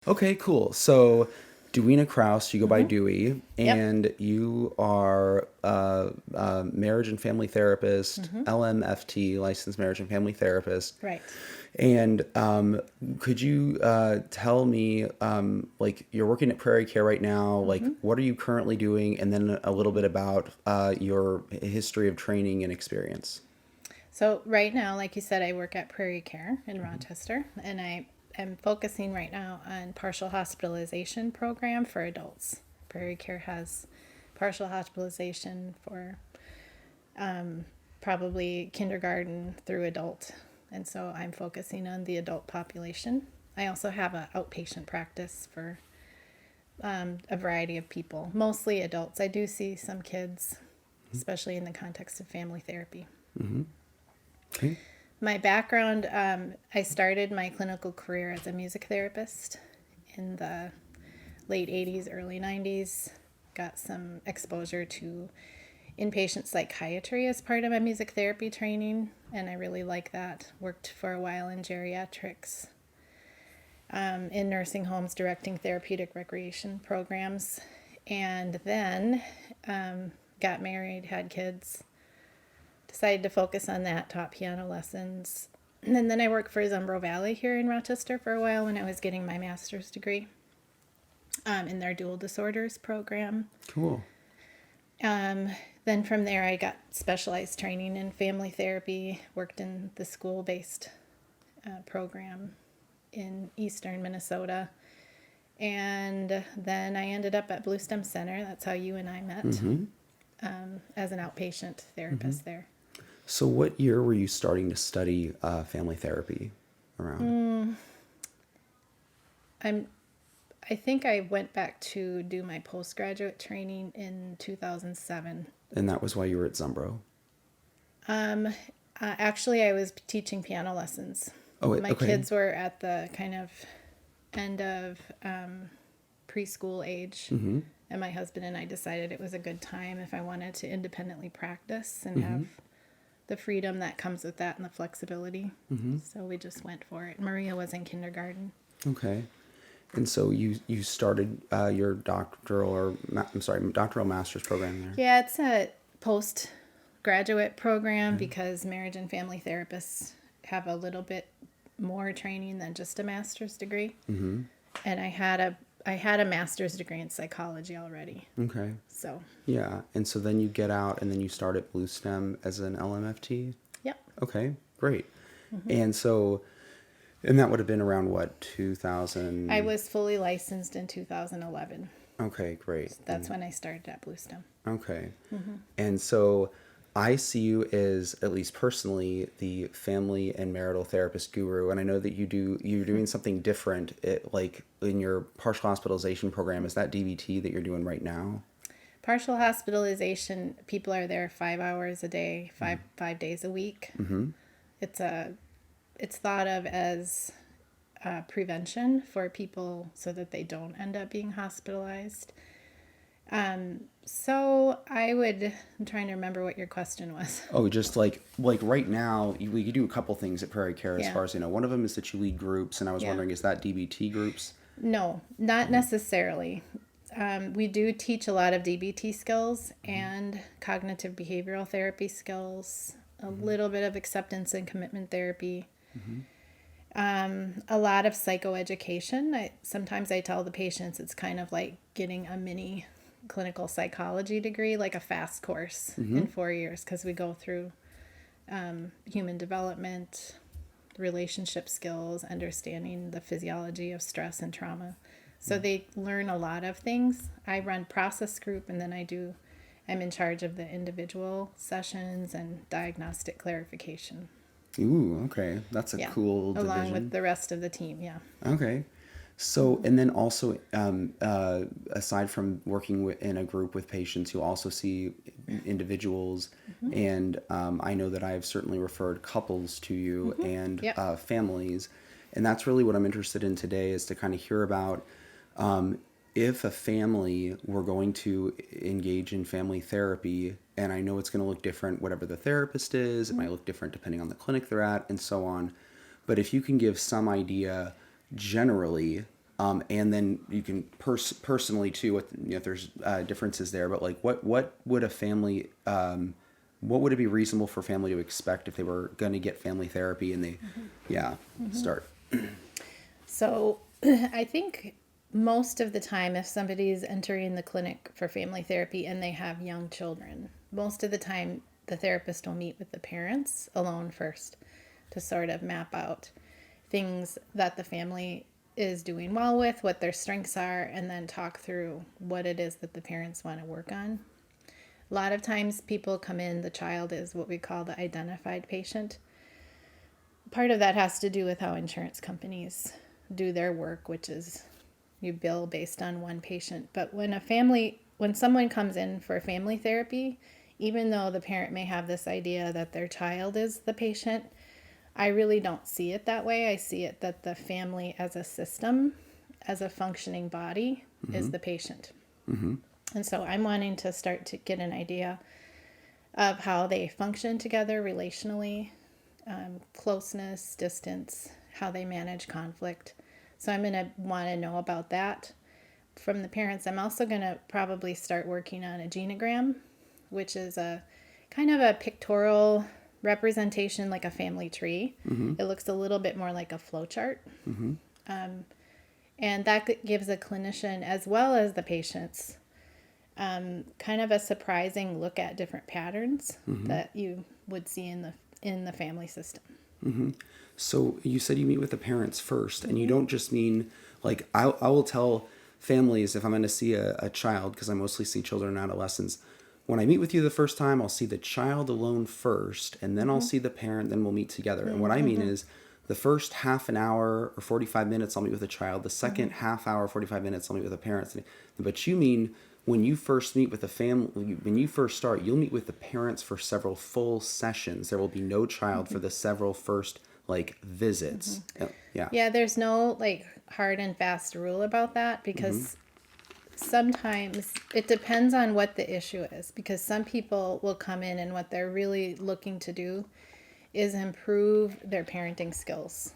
Okay, cool. So, Dewina Kraus, you go by Dewey, Yep. and you are a marriage and family therapist, LMFT, licensed marriage and family therapist. Right. And could you tell me, like, you're working at Prairie Care right now, like, what are you currently doing? And then a little bit about your history of training and experience. So right now, like you said, I work at Prairie Care in Rochester, and I am focusing right now on partial hospitalization program for adults. Prairie Care has partial hospitalization for probably kindergarten through adult, and so I'm focusing on the adult population. I also have an outpatient practice for a variety of people, mostly adults. I do see some kids, especially in the context of family therapy. Okay. My background, I started my clinical career as a music therapist in the late 80s, early 90s. Got some exposure to inpatient psychiatry as part of my music therapy training, and I really like that. Worked for a while in geriatrics, in nursing homes, directing therapeutic recreation programs, and then got married, had kids, decided to focus on that, taught piano lessons. And then I worked for Zumbro Valley here in Rochester for a while when I was getting my master's degree in their dual disorders program. Cool. Then from there, I got specialized training in family therapy, worked in the school based program in eastern Minnesota. And then I ended up at Blue Stem Center. That's how you and I met, as an outpatient therapist there. So, what year were you starting to study family therapy around? I'm I think I went back to do my postgraduate training in 2007. And that was why you were at Zumbro. Actually, I was teaching piano lessons. Oh, wait, My okay. kids were at the kind of end of preschool age, and my husband and I decided it was a good time if I wanted to independently practice and have the freedom that comes with that and the flexibility. So we just went for it. Maria was in kindergarten. Okay. And so you started your doctoral master's program there. Yeah, it's a postgraduate program because marriage and family therapists have a little bit more training than just a master's degree. And I had a master's degree in psychology already. Okay. So, Yeah. And so then you get out and then you start at Blue Stem as an LMFT. yep. Okay. Great. And so, and that would have been around what, 2000? I was fully licensed in 2011. Okay, great. That's when I started at Blue Stem. Okay. And so I see you as, at least personally, the family and marital therapist guru. And I know that you're doing something different, like in your partial hospitalization program. Is that DBT that you're doing right now? Partial hospitalization, people are there 5 hours a day, five days a week. It's thought of as prevention for people so that they don't end up being hospitalized. So I'm trying to remember what your question was. Oh, just like right now, we could do a couple things at Prairie Care as Yeah. far as, one of them is that you lead groups. And I was Yeah. wondering, is that DBT groups? No, not necessarily. We do teach a lot of DBT skills and cognitive behavioral therapy skills, a little bit of acceptance and commitment therapy, a lot of psychoeducation. Sometimes I tell the patients it's kind of like getting a mini clinical psychology degree, like a fast course in 4 years, because we go through human development, relationship skills, understanding the physiology of stress and trauma. So they learn a lot of things. I run process group, and then I'm in charge of the individual sessions and diagnostic clarification. Ooh, okay. That's a Yeah. cool division. Along with the rest of the team, yeah. Okay. So, and then also, aside from working in a group with patients, you also see individuals, and I know that I've certainly referred couples to you and Yep. families, and that's really what I'm interested in today is to kind of hear about if a family were going to engage in family therapy, and I know it's going to look different, whatever the therapist is, it might look different depending on the clinic they're at, and so on. But if you can give some idea generally And then you can personally too, what, if there's differences there, but like what would a family, what would it be reasonable for family to expect if they were going to get family therapy and they, start? So I think most of the time, if somebody's entering the clinic for family therapy and they have young children, most of the time the therapist will meet with the parents alone first to sort of map out things that the family is doing well with, what their strengths are, and then talk through what it is that the parents want to work on. A lot of times people come in, the child is what we call the identified patient. Part of that has to do with how insurance companies do their work, which is you bill based on one patient. But when someone comes in for family therapy, even though the parent may have this idea that their child is the patient, I really don't see it that way. I see it that the family as a system, as a functioning body, is the patient. And so I'm wanting to start to get an idea of how they function together relationally, closeness, distance, how they manage conflict. So I'm going to want to know about that from the parents. I'm also going to probably start working on a genogram, which is a kind of a pictorial representation like a family tree. It looks a little bit more like a flow chart. And that gives a clinician as well as the patients kind of a surprising look at different patterns that you would see in the family system. So you said you meet with the parents first, and you don't just mean like I will tell families if I'm going to see a child, because I mostly see children and adolescents. When I meet with you the first time, I'll see the child alone first, and then I'll see the parent, then we'll meet together. And what I mean is the first half an hour or 45 minutes, I'll meet with a child. The second half hour, 45 minutes, I'll meet with the parents. But you mean when you first meet with the family, when you first start, you'll meet with the parents for several full sessions. There will be no child for the several first visits. Yeah, there's no hard and fast rule about that, because sometimes it depends on what the issue is, because some people will come in and what they're really looking to do is improve their parenting skills.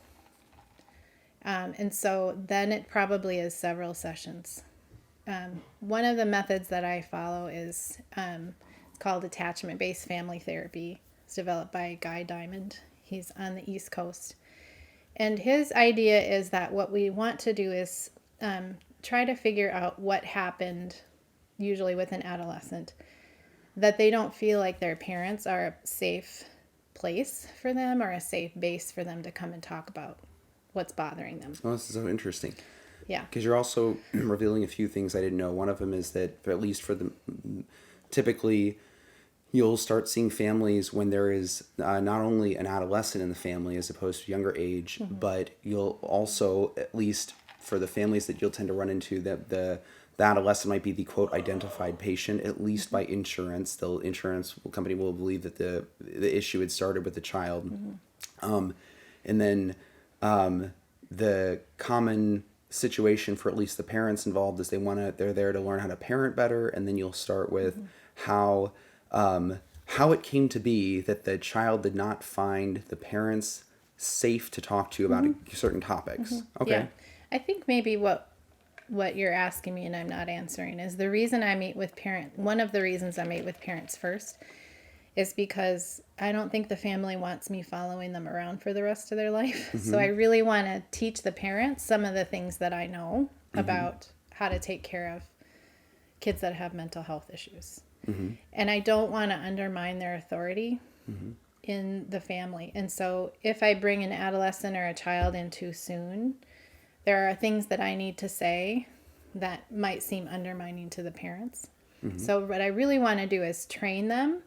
And so then it probably is several sessions. One of the methods that I follow is called attachment-based family therapy. It's developed by Guy Diamond. He's on the East Coast. And his idea is that what we want to do is try to figure out what happened, usually with an adolescent, that they don't feel like their parents are a safe place for them or a safe base for them to come and talk about what's bothering them. Oh, this is so interesting. Yeah. Because you're also revealing a few things I didn't know. One of them is that, at least for the, typically you'll start seeing families when there is not only an adolescent in the family as opposed to younger age, but you'll also, at least for the families that you'll tend to run into, that the adolescent might be the quote identified patient, at least by insurance. The insurance company will believe that the issue had started with the child. And then the common situation for at least the parents involved is they're there to learn how to parent better. And then you'll start with how it came to be that the child did not find the parents safe to talk to about certain topics. Okay. Yeah. I think maybe what you're asking me and I'm not answering is the reason I meet with one of the reasons I meet with parents first is because I don't think the family wants me following them around for the rest of their life. So I really want to teach the parents some of the things that I know about how to take care of kids that have mental health issues. And I don't want to undermine their authority in the family. And so if I bring an adolescent or a child in too soon, there are things that I need to say that might seem undermining to the parents. So what I really want to do is train them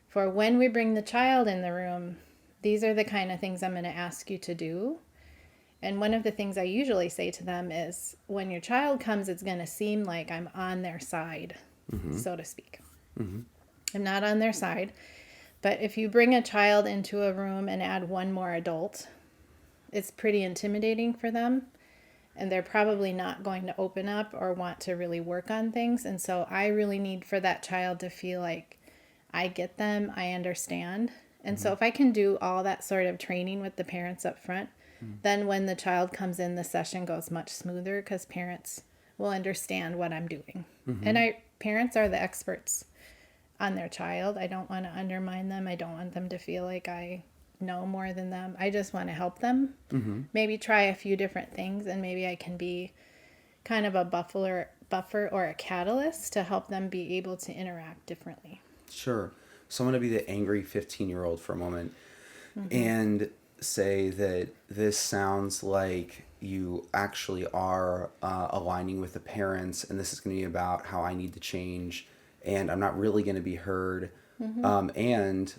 for when we bring the child in the room, these are the kind of things I'm going to ask you to do. And one of the things I usually say to them is, when your child comes, it's going to seem like I'm on their side, so to speak. I'm not on their side. But if you bring a child into a room and add one more adult, it's pretty intimidating for them. And they're probably not going to open up or want to really work on things. And so I really need for that child to feel like I get them, I understand. And so if I can do all that sort of training with the parents up front, then when the child comes in, the session goes much smoother because parents will understand what I'm doing. And parents are the experts on their child. I don't want to undermine them. I don't want them to feel like I know more than them. I just want to help them. Maybe try a few different things, and maybe I can be kind of a buffer or a catalyst to help them be able to interact differently. Sure. So I'm going to be the angry 15-year-old for a moment and say that this sounds like you actually are aligning with the parents, and this is going to be about how I need to change, and I'm not really going to be heard. And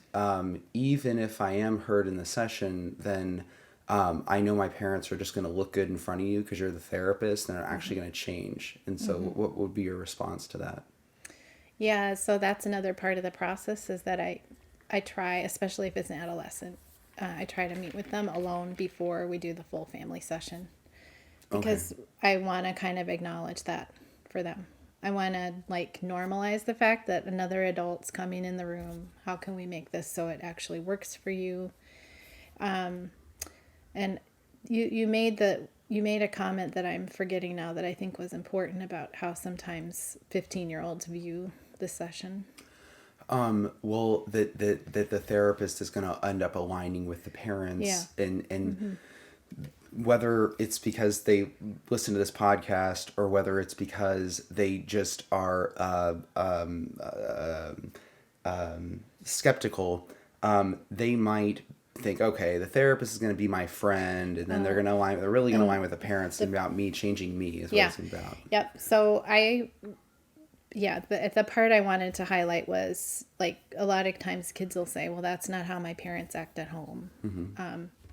even if I am heard in the session, then I know my parents are just going to look good in front of you because you're the therapist, and are actually going to change. And so what would be your response to that? Yeah, so that's another part of the process is that I try, especially if it's an adolescent, I try to meet with them alone before we do the full family session because I want to kind of acknowledge that for them. I want to like normalize the fact that another adult's coming in the room. How can we make this so it actually works for you? And you made a comment that I'm forgetting now that I think was important about how sometimes 15-year-olds view the session. Well, that the therapist is going to end up aligning with the parents, and whether it's because they listen to this podcast or whether it's because they just are skeptical, they might think, okay, the therapist is going to be my friend, and then they're going to align. They're really going to align with the parents and about me changing me is what it's about. Yep. So the part I wanted to highlight was like a lot of times kids will say, well, that's not how my parents act at home.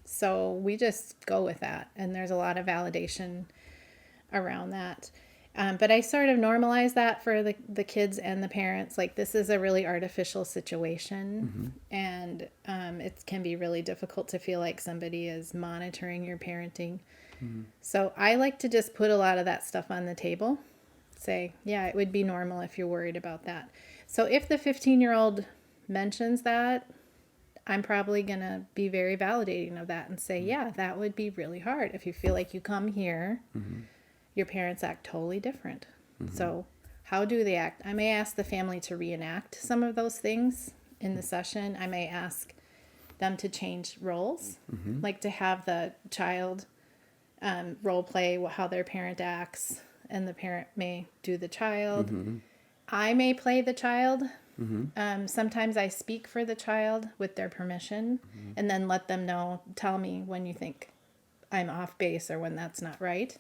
So we just go with that. And there's a lot of validation around that. But I sort of normalize that for the kids and the parents. Like, this is a really artificial situation. And it can be really difficult to feel like somebody is monitoring your parenting. So I like to just put a lot of that stuff on the table. Say, yeah, it would be normal if you're worried about that. So if the 15-year-old mentions that, I'm probably going to be very validating of that and say, yeah, that would be really hard. If you feel like you come here, your parents act totally different. So how do they act? I may ask the family to reenact some of those things in the session. I may ask them to change roles, like to have the child role play how their parent acts, and the parent may do the child. I may play the child. Sometimes I speak for the child with their permission, and then let them know, tell me when you think I'm off base or when that's not right.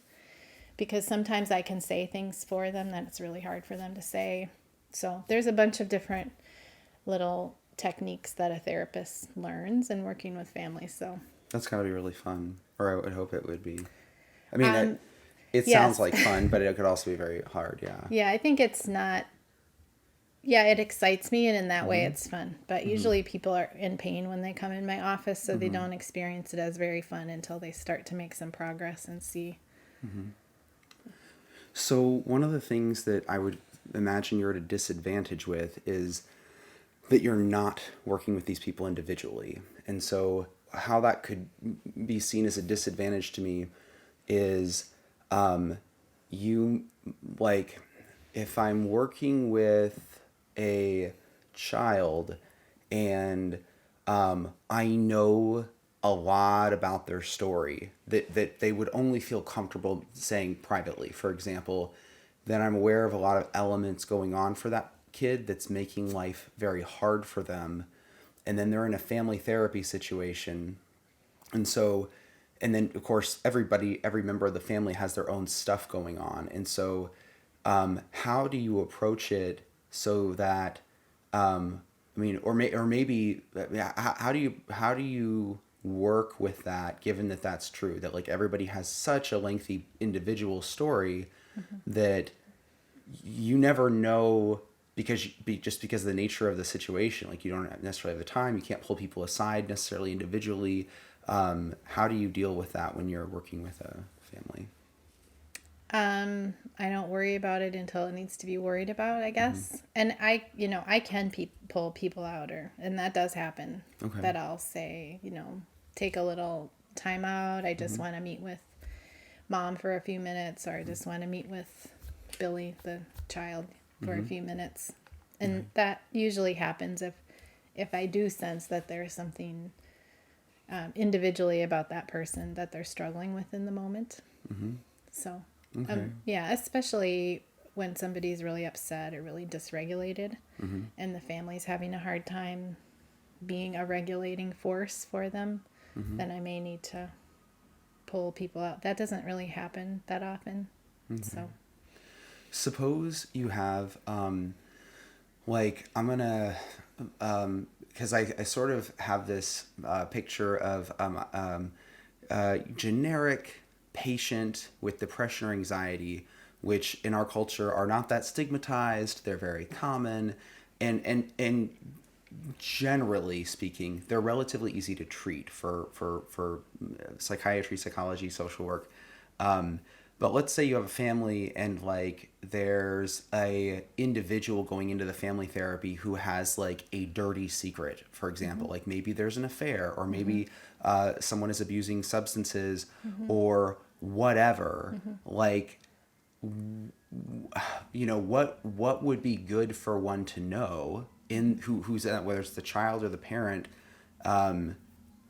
Because sometimes I can say things for them that it's really hard for them to say. So there's a bunch of different little techniques that a therapist learns in working with families. So that's gotta be really fun, or I would hope it would be. I mean, it yes. sounds like fun, but it could also be very hard. Yeah, I think it's not. Yeah, it excites me, and in that way it's fun. But usually people are in pain when they come in my office, so they don't experience it as very fun until they start to make some progress and see. So one of the things that I would imagine you're at a disadvantage with is that you're not working with these people individually. And so how that could be seen as a disadvantage to me is you, like, if I'm working with a child and I know a lot about their story that they would only feel comfortable saying privately, for example, then I'm aware of a lot of elements going on for that kid that's making life very hard for them. And then they're in a family therapy situation. And so, and then of course, every member of the family has their own stuff going on. And so, how do you approach it so that, I mean, or maybe how do you work with that, given that that's true, that like everybody has such a lengthy individual story that you never know, just because of the nature of the situation, like you don't necessarily have the time, you can't pull people aside necessarily individually. How do you deal with that when you're working with a family? I don't worry about it until it needs to be worried about, I guess. And I can pull people out, and that does happen. Okay. That I'll say, take a little time out. I just want to meet with mom for a few minutes, or I just want to meet with Billy, the child, for a few minutes. And that usually happens if I do sense that there's something individually about that person that they're struggling with in the moment. So, yeah, especially when somebody's really upset or really dysregulated and the family's having a hard time being a regulating force for them, then I may need to pull people out. That doesn't really happen that often. So suppose you have like, I'm gonna because I sort of have this picture of generic patient with depression or anxiety, which in our culture are not that stigmatized. They're very common, and generally speaking, they're relatively easy to treat for psychiatry, psychology, social work. But let's say you have a family and like there's a individual going into the family therapy who has like a dirty secret, for example, like maybe there's an affair, or maybe someone is abusing substances or whatever. Like, you know, what would be good for one to know in who's whether it's the child or the parent,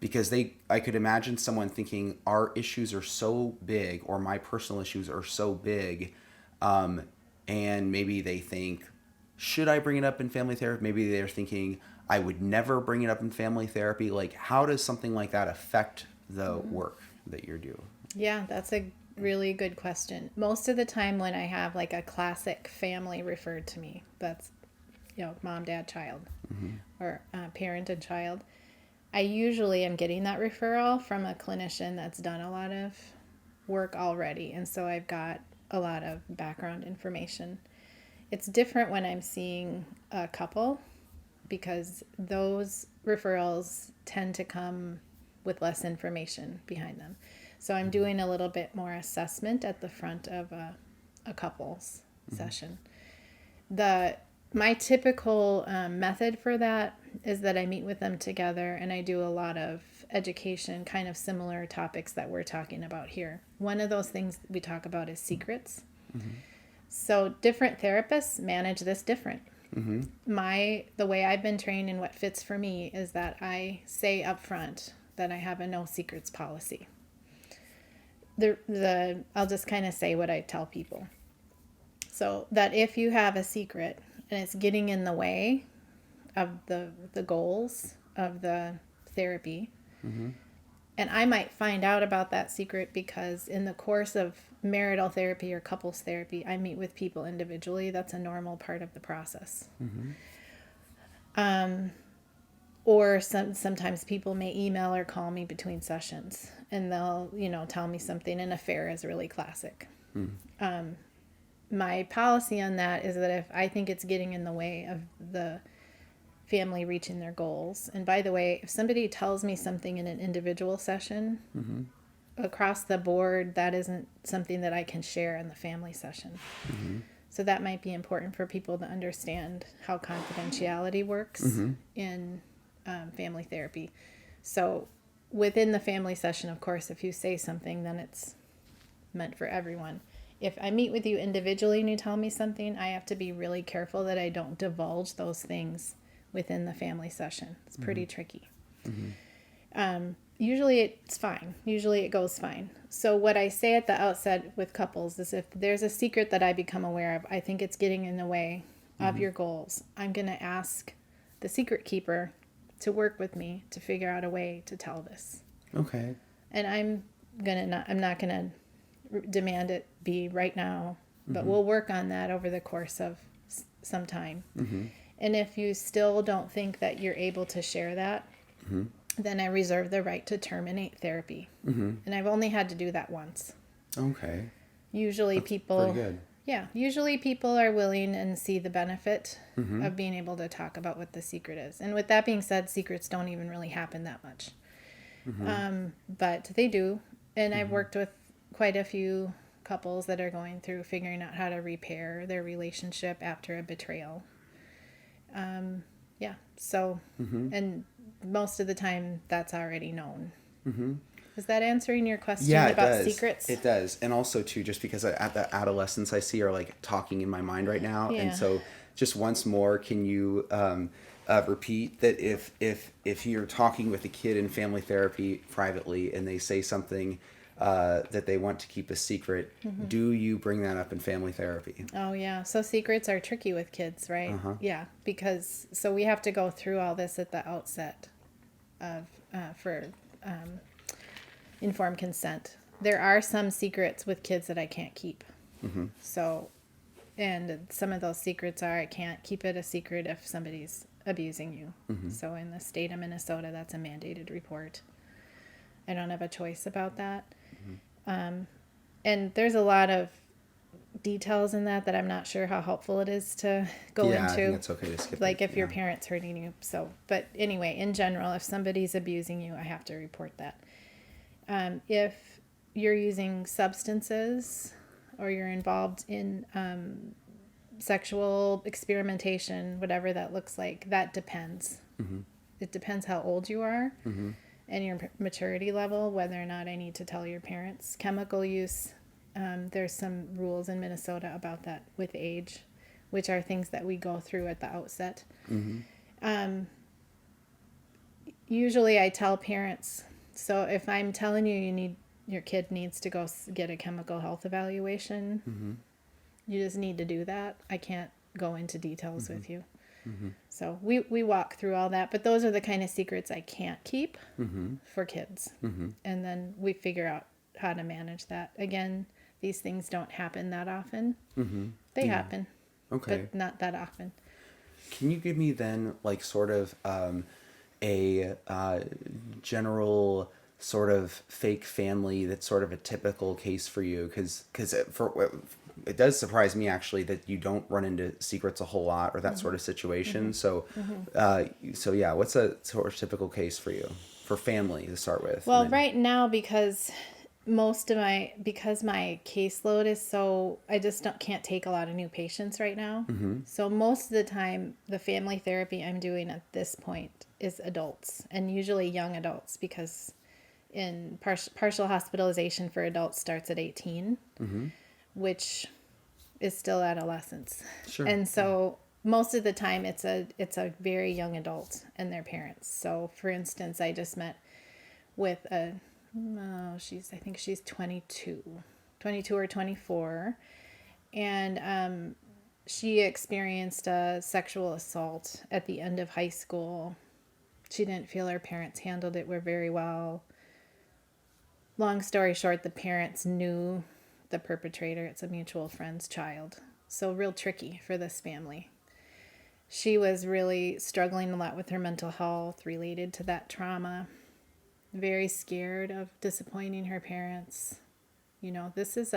because I could imagine someone thinking our issues are so big, or my personal issues are so big, and maybe they think, should I bring it up in family therapy? Maybe they're thinking I would never bring it up in family therapy. Like, how does something like that affect the work that you're doing? yeah, that's a really good question. Most of the time when I have like a classic family referred to me, that's, you know, mom, dad, child, or parent and child, I usually am getting that referral from a clinician that's done a lot of work already. And so I've got a lot of background information. It's different when I'm seeing a couple, because those referrals tend to come with less information behind them. So I'm doing a little bit more assessment at the front of a couple's session. My typical method for that is that I meet with them together and I do a lot of education, kind of similar topics that we're talking about here. One of those things we talk about is secrets. So different therapists manage this different. The way I've been trained and what fits for me is that I say up front that I have a no secrets policy. I'll just kind of say what I tell people. So that if you have a secret and it's getting in the way of the goals of the therapy, and I might find out about that secret because in the course of marital therapy or couples therapy, I meet with people individually. That's a normal part of the process. Or sometimes people may email or call me between sessions and they'll, you know, tell me something. An affair is really classic. My policy on that is that if I think it's getting in the way of the family reaching their goals, and by the way, if somebody tells me something in an individual session, across the board, that isn't something that I can share in the family session. So that might be important for people to understand how confidentiality works in family therapy. So within the family session, of course, if you say something, then it's meant for everyone. If I meet with you individually and you tell me something, I have to be really careful that I don't divulge those things within the family session. It's pretty tricky. Usually it's fine. Usually it goes fine. So what I say at the outset with couples is if there's a secret that I become aware of, I think it's getting in the way of your goals, I'm going to ask the secret keeper to work with me to figure out a way to tell this. Okay. And I'm not going to demand it be right now, but we'll work on that over the course of some time. And if you still don't think that you're able to share that, then I reserve the right to terminate therapy. And I've only had to do that once. Okay. Usually That's pretty good. Usually people are willing and see the benefit of being able to talk about what the secret is. And with that being said, secrets don't even really happen that much. But they do. And I've worked with quite a few couples that are going through figuring out how to repair their relationship after a betrayal. So, and most of the time that's already known. Is that answering your question Yeah, it about does. secrets? It does. And also too, just because at the adolescents I see are like talking in my mind right now. And Yeah. so just once more, can you repeat that if you're talking with a kid in family therapy privately and they say something that they want to keep a secret, do you bring that up in family therapy? Oh, yeah. So secrets are tricky with kids, right? Yeah, because so we have to go through all this at the outset of for informed consent. There are some secrets with kids that I can't keep. So, and some of those secrets are I can't keep it a secret if somebody's abusing you. So in the state of Minnesota, that's a mandated report. I don't have a choice about that. And there's a lot of details in that I'm not sure how helpful it is to go Yeah, into. I think it's okay to skip like it. if your parent's hurting you. So, but anyway, in general, if somebody's abusing you, I have to report that. If you're using substances or you're involved in sexual experimentation, whatever that looks like, that depends. It depends how old you are and your maturity level, whether or not I need to tell your parents. Chemical use, there's some rules in Minnesota about that with age, which are things that we go through at the outset. Usually I tell parents, so if I'm telling you your kid needs to go get a chemical health evaluation, you just need to do that. I can't go into details with you. So we walk through all that, but those are the kind of secrets I can't keep for kids. And then we figure out how to manage that. Again, these things don't happen that often. They happen, Okay. but not that often. Can you give me then like sort of a general sort of fake family that's sort of a typical case for you? Because it does surprise me actually that you don't run into secrets a whole lot or that sort of situation. So so yeah, what's a sort of typical case for you for family to start with? Well, And then- right now, because my caseload is so, I just can't take a lot of new patients right now. So most of the time, the family therapy I'm doing at this point is adults, and usually young adults, because in partial hospitalization for adults starts at 18, which is still adolescence. Sure. And so most of the time it's a very young adult and their parents. So for instance, I just met with I think she's 22 or 24. And she experienced a sexual assault at the end of high school. She didn't feel her parents handled it very well. Long story short, the parents knew the perpetrator. It's a mutual friend's child. So real tricky for this family. She was really struggling a lot with her mental health related to that trauma. Very scared of disappointing her parents. You know, this is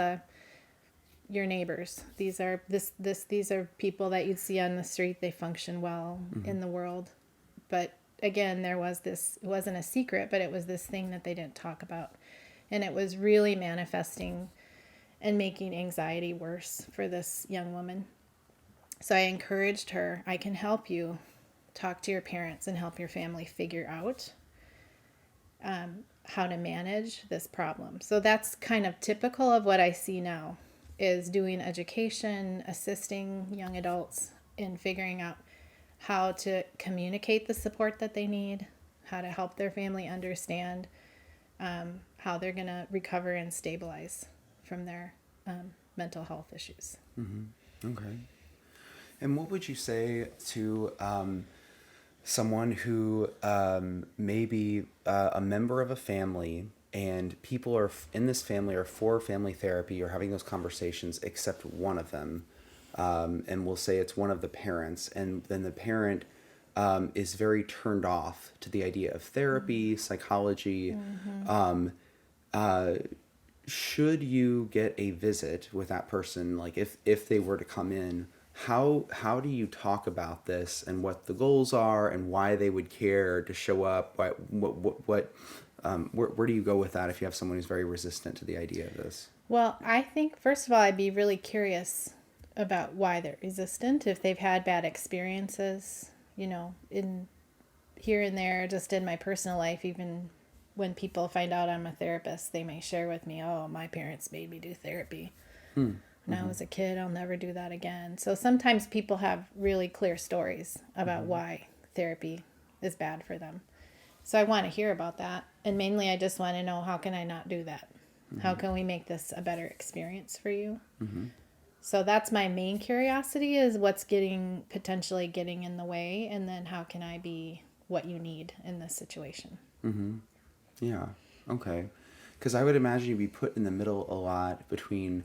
your neighbors. These are people that you'd see on the street. They function well in the world. But again, it wasn't a secret, but it was this thing that they didn't talk about. And it was really manifesting and making anxiety worse for this young woman. So I encouraged her, I can help you talk to your parents and help your family figure out how to manage this problem. So that's kind of typical of what I see now, is doing education, assisting young adults in figuring out how to communicate the support that they need, how to help their family understand how they're going to recover and stabilize from their mental health issues. Okay. And what would you say to someone who may be a member of a family and people are in this family are for family therapy or having those conversations except one of them, and we'll say it's one of the parents, and then the parent is very turned off to the idea of therapy, psychology. Should you get a visit with that person, like if they were to come in, how do you talk about this and what the goals are and why they would care to show up? Where do you go with that if you have someone who's very resistant to the idea of this? Well, I think, first of all, I'd be really curious about why they're resistant, if they've had bad experiences, you know, in here and there, just in my personal life, even when people find out I'm a therapist, they may share with me, oh, my parents made me do therapy. When I was a kid, I'll never do that again. So sometimes people have really clear stories about why therapy is bad for them. So I want to hear about that. And mainly I just want to know, how can I not do that? How can we make this a better experience for you? So that's my main curiosity, is what's potentially getting in the way, and then how can I be what you need in this situation? Yeah. Okay. Because I would imagine you'd be put in the middle a lot between,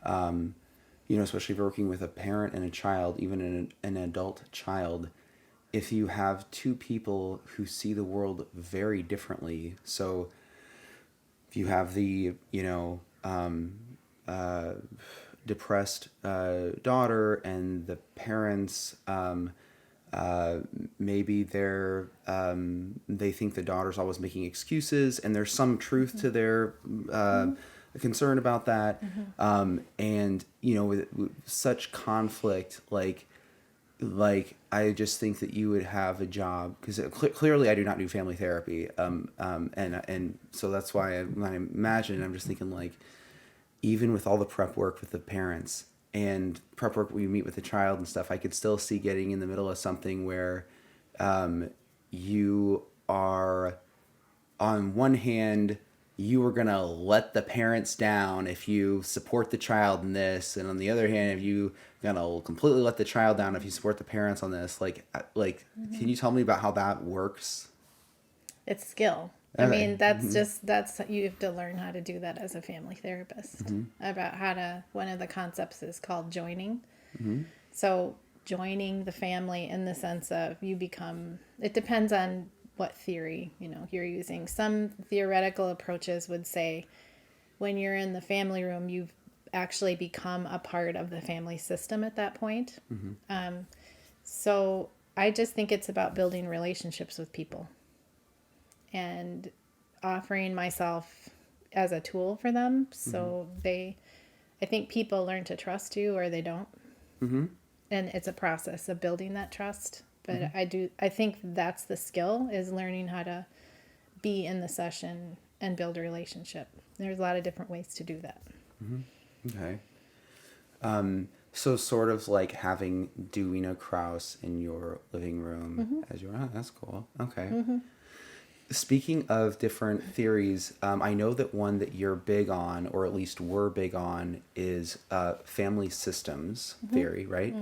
especially if you're working with a parent and a child, even an adult child, if you have two people who see the world very differently. So if you have the, depressed daughter, and the parents, maybe they think the daughter's always making excuses, and there's some truth to their concern about that. And with such conflict, like I just think that you would have a job, because clearly I do not do family therapy, and so that's why when I imagine, I'm just thinking, like, even with all the prep work with the parents and prep work we meet with the child and stuff, I could still see getting in the middle of something where you are, on one hand, you are going to let the parents down if you support the child in this, and on the other hand, if you going to completely let the child down if you support the parents on this. Can you tell me about how that works? It's skill. I mean, that's you have to learn how to do that as a family therapist. One of the concepts is called joining. So joining the family in the sense of it depends on what theory, you're using. Some theoretical approaches would say when you're in the family room, you've actually become a part of the family system at that point. So I just think it's about building relationships with people and offering myself as a tool for them. So I think people learn to trust you, or they don't. And it's a process of building that trust. But I think that's the skill, is learning how to be in the session and build a relationship. There's a lot of different ways to do that. Okay. So sort of like having Dewina Kraus in your living room as that's cool. Okay. Speaking of different theories, I know that one that you're big on, or at least were big on, is family systems theory, right?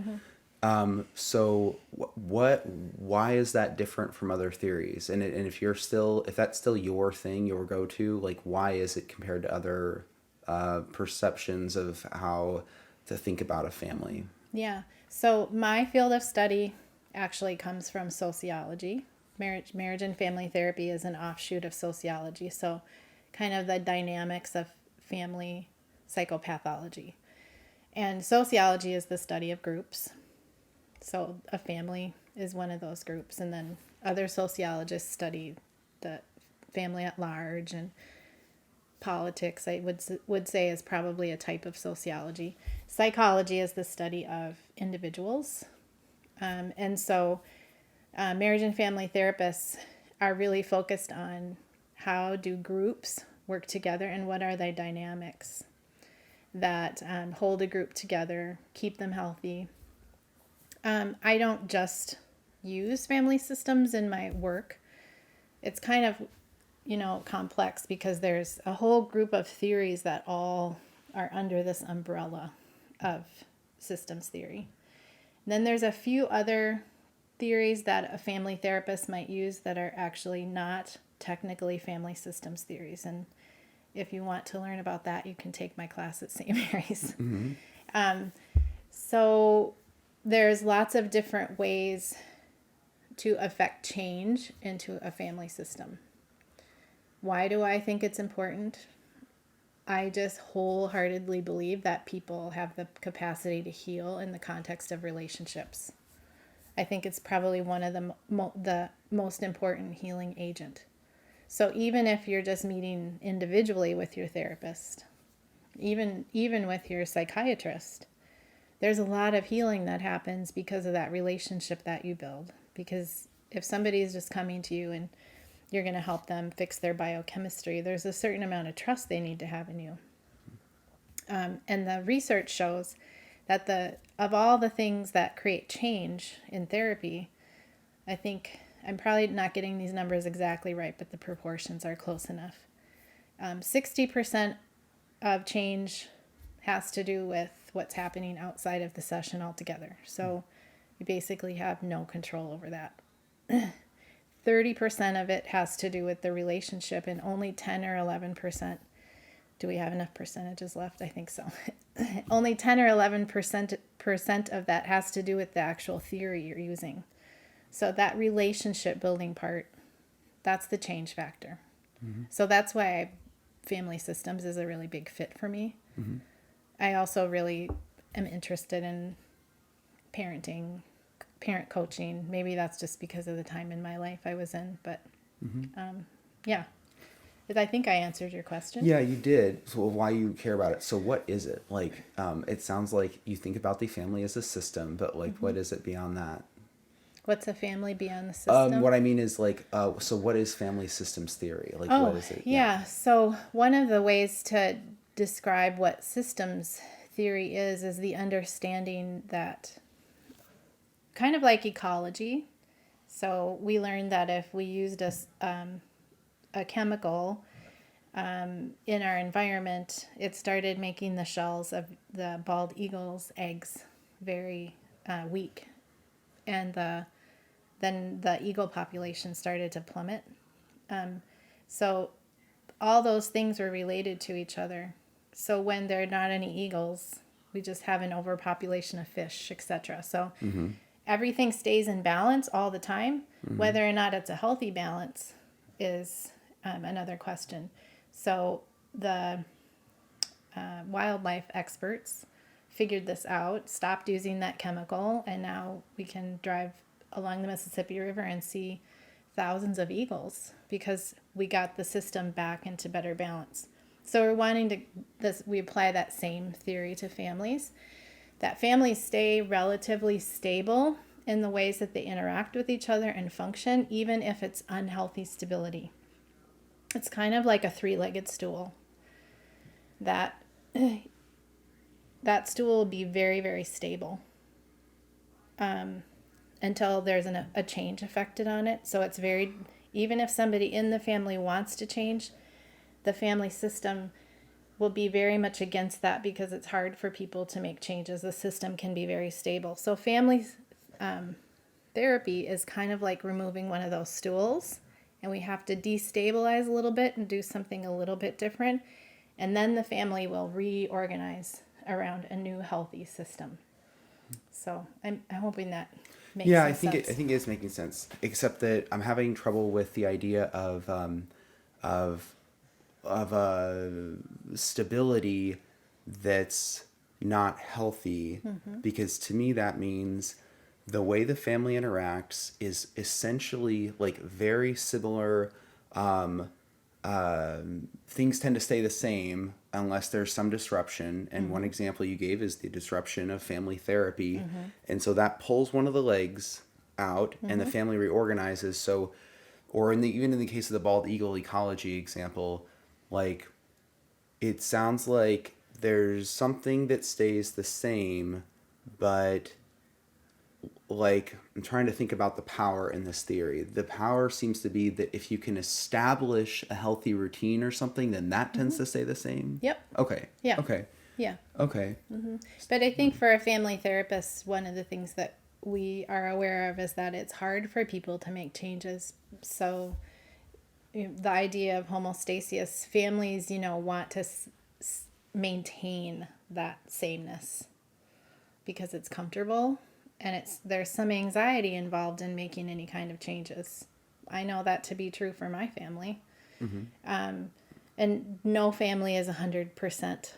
So why is that different from other theories? And if that's still your thing, your go-to, like, why is it compared to other perceptions of how to think about a family? Yeah. So my field of study actually comes from sociology. Marriage and family therapy is an offshoot of sociology. So kind of the dynamics of family psychopathology. And sociology is the study of groups. So a family is one of those groups. And then other sociologists study the family at large, and politics, I would say, is probably a type of sociology. Psychology is the study of individuals. And so marriage and family therapists are really focused on how do groups work together, and what are the dynamics that hold a group together, keep them healthy. I don't just use family systems in my work. It's kind of, complex, because there's a whole group of theories that all are under this umbrella of systems theory. And then there's a few other theories that a family therapist might use that are actually not technically family systems theories. And if you want to learn about that, you can take my class at St. Mary's. So there's lots of different ways to affect change into a family system. Why do I think it's important? I just wholeheartedly believe that people have the capacity to heal in the context of relationships. I think it's probably one of the most important healing agent. So even if you're just meeting individually with your therapist, even with your psychiatrist, there's a lot of healing that happens because of that relationship that you build. Because if somebody is just coming to you and you're going to help them fix their biochemistry. There's a certain amount of trust they need to have in you. And the research shows that of all the things that create change in therapy, I think I'm probably not getting these numbers exactly right, but the proportions are close enough. 60% of change has to do with what's happening outside of the session altogether. So you basically have no control over that. 30% of it has to do with the relationship, and only 10 or 11%. Do we have enough percentages left? I think so. Only 10 or 11% of that has to do with the actual theory you're using. So that relationship building part, that's the change factor. Mm-hmm. So that's why family systems is a really big fit for me. Mm-hmm. I also really am interested in parenting, parent coaching. Maybe that's just because of the time in my life I was in, but yeah. I think I answered your question. Yeah, you did. So why you care about it. So what is it? Like, it sounds like you think about the family as a system, but like, what is it beyond that? What's a family beyond the system? What I mean is like, so what is family systems theory? Like, what is it? Yeah. So one of the ways to describe what systems theory is the understanding that, kind of like ecology. So we learned that if we used a chemical in our environment, it started making the shells of the bald eagle's eggs very weak, and then the eagle population started to plummet. So all those things were related to each other. So when there are not any eagles, we just have an overpopulation of fish, etc. So everything stays in balance all the time. Whether or not it's a healthy balance is another question. So the wildlife experts figured this out, stopped using that chemical, and now we can drive along the Mississippi River and see thousands of eagles because we got the system back into better balance. So we're wanting we apply that same theory to families, that families stay relatively stable in the ways that they interact with each other and function, even if it's unhealthy stability. It's kind of like a three-legged stool. That stool will be very, very stable until there's a change affected on it. So it's even if somebody in the family wants to change, the family system will be very much against that because it's hard for people to make changes. The system can be very stable. So family therapy is kind of like removing one of those stools, and we have to destabilize a little bit and do something a little bit different, and then the family will reorganize around a new healthy system. So I'm hoping that makes sense. I think it's making sense, except that I'm having trouble with the idea of stability that's not healthy, because to me that means the way the family interacts is essentially like very similar. Things tend to stay the same unless there's some disruption. And one example you gave is the disruption of family therapy. And so that pulls one of the legs out and the family reorganizes. So, or even in the case of the bald eagle ecology example, like it sounds like there's something that stays the same, but like I'm trying to think about the power in this theory. The power seems to be that if you can establish a healthy routine or something, then that tends to stay the same. Yep. Okay. Yeah. Okay. Yeah. Okay. But I think for a family therapist, one of the things that we are aware of is that it's hard for people to make changes. So the idea of homeostasis, families, want to maintain that sameness because it's comfortable. And there's some anxiety involved in making any kind of changes. I know that to be true for my family. And no family is 100%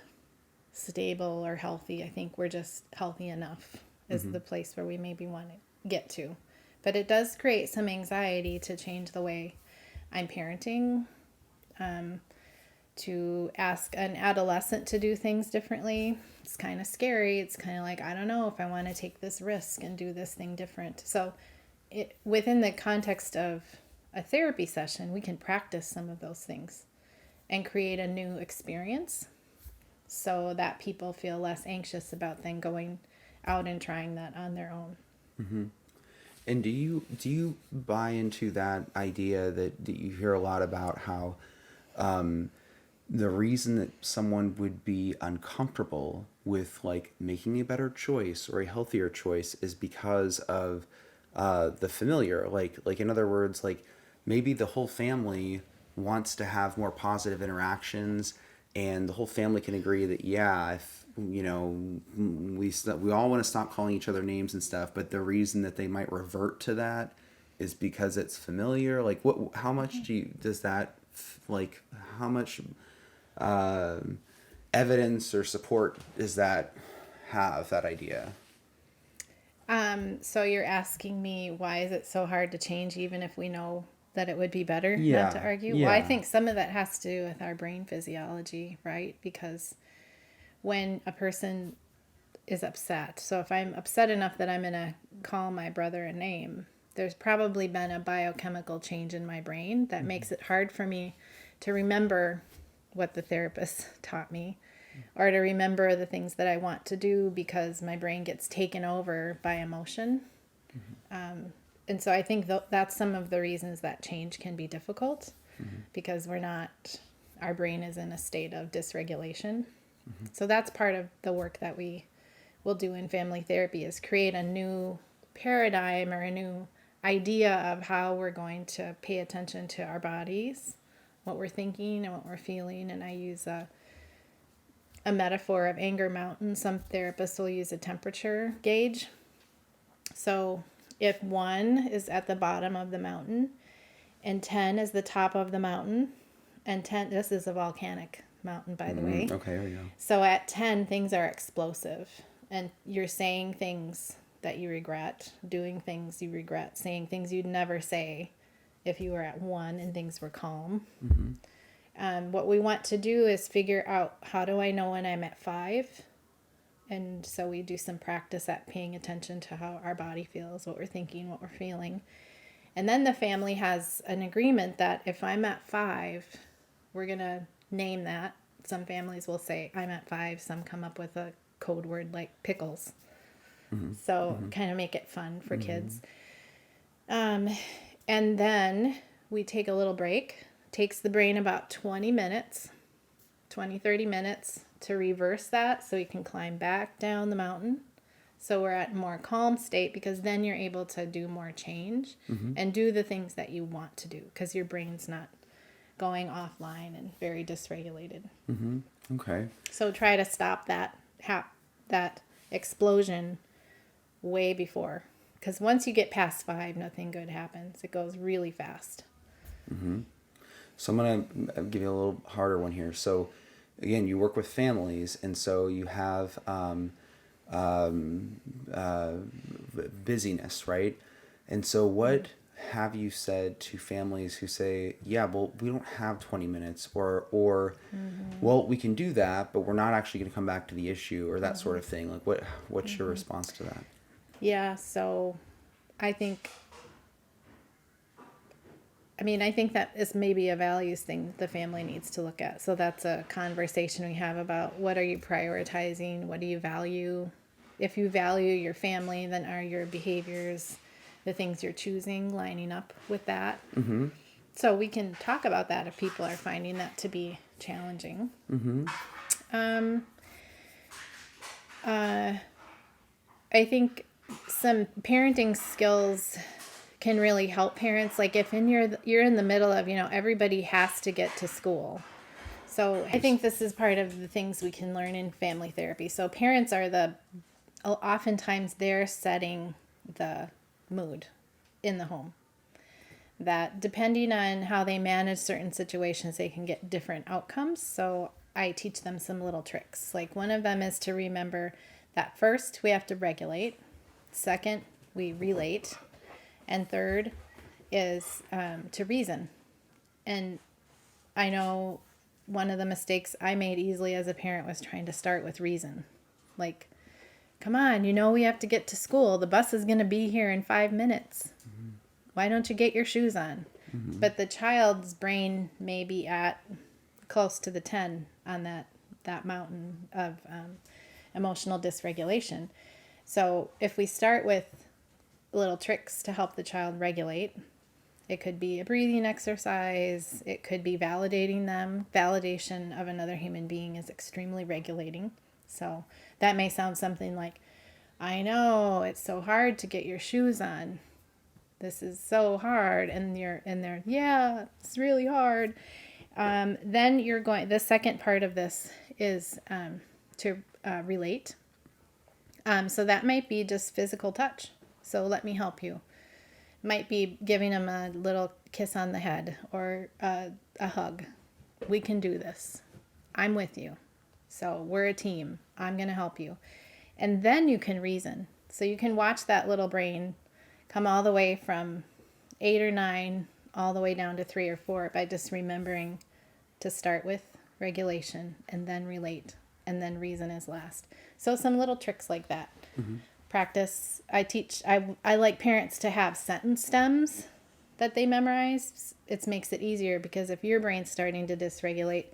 stable or healthy. I think we're just healthy enough is the place where we maybe want to get to. But it does create some anxiety to change the way I'm parenting, to ask an adolescent to do things differently. It's kind of scary. It's kind of like, I don't know if I want to take this risk and do this thing different. So within the context of a therapy session, we can practice some of those things and create a new experience so that people feel less anxious about then going out and trying that on their own. And do you buy into that idea that you hear a lot about how the reason that someone would be uncomfortable with like making a better choice or a healthier choice is because of the familiar, like in other words, like maybe the whole family wants to have more positive interactions, and the whole family can agree that yeah, if we all want to stop calling each other names and stuff, but the reason that they might revert to that is because it's familiar. Like what? How much does that like? How much uh, evidence or support does that have, that idea? So you're asking me, why is it so hard to change even if we know that it would be better not to Yeah, argue? Well, I yeah. think some of that has to do with our brain physiology, right? Because when a person is upset, so if I'm upset enough that I'm going to call my brother a name, there's probably been a biochemical change in my brain that makes it hard for me to remember what the therapist taught me or to remember the things that I want to do because my brain gets taken over by emotion. And so I think that's some of the reasons that change can be difficult because our brain is in a state of dysregulation. So that's part of the work that we will do in family therapy is create a new paradigm or a new idea of how we're going to pay attention to our bodies, what we're thinking and what we're feeling. And I use a metaphor of anger mountain. Some therapists will use a temperature gauge. So if 1 is at the bottom of the mountain and 10 is the top of the mountain, and 10, this is a volcanic mountain, by the way. Okay, there we go. So at 10, things are explosive, and you're saying things that you regret, doing things you regret, saying things you'd never say if you were at 1 and things were calm. What we want to do is figure out, how do I know when I'm at 5? And so we do some practice at paying attention to how our body feels, what we're thinking, what we're feeling. And then the family has an agreement that if I'm at 5, we're going to name that. Some families will say, I'm at 5. Some come up with a code word like pickles. So kind of make it fun for kids. And then we take a little break. Takes the brain about 20 minutes, 30 minutes to reverse that so you can climb back down the mountain. So we're at a more calm state because then you're able to do more change and do the things that you want to do because your brain's not going offline and very dysregulated. Okay. So try to stop that explosion way before, because once you get past 5, nothing good happens. It goes really fast. So I'm going to give you a little harder one here. So again, you work with families, and so you have busyness, right? And so what have you said to families who say, yeah, well, we don't have 20 minutes or well, we can do that, but we're not actually going to come back to the issue or that sort of thing. Like what's your response to that? Yeah, so I think that is maybe a values thing the family needs to look at. So that's a conversation we have about, what are you prioritizing? What do you value? If you value your family, then are your behaviors, the things you're choosing, lining up with that? So we can talk about that if people are finding that to be challenging. I think some parenting skills can really help parents. Like if you're in the middle of, everybody has to get to school. So I think this is part of the things we can learn in family therapy. So parents are oftentimes they're setting the mood in the home. That depending on how they manage certain situations, they can get different outcomes. So I teach them some little tricks. Like one of them is to remember that first we have to regulate. Second, we relate. And third is to reason. And I know one of the mistakes I made easily as a parent was trying to start with reason. Like, come on, we have to get to school. The bus is going to be here in 5 minutes. Why don't you get your shoes on? but the child's brain may be at close to the 10 on that mountain of emotional dysregulation. So if we start with little tricks to help the child regulate, it could be a breathing exercise, it could be validating them. Validation of another human being is extremely regulating. So that may sound something like, I know it's so hard to get your shoes on. This is so hard. And they're, yeah, it's really hard. Then the second part of this is to relate. So that might be just physical touch. So let me help you. Might be giving them a little kiss on the head or a hug. We can do this. I'm with you. So we're a team. I'm going to help you. And then you can reason. So you can watch that little brain come all the way from 8 or 9 all the way down to 3 or 4 by just remembering to start with regulation and then relate and then reason is last. So some little tricks like that. Mm-hmm. Practice. I like parents to have sentence stems that they memorize. It makes it easier because if your brain's starting to dysregulate,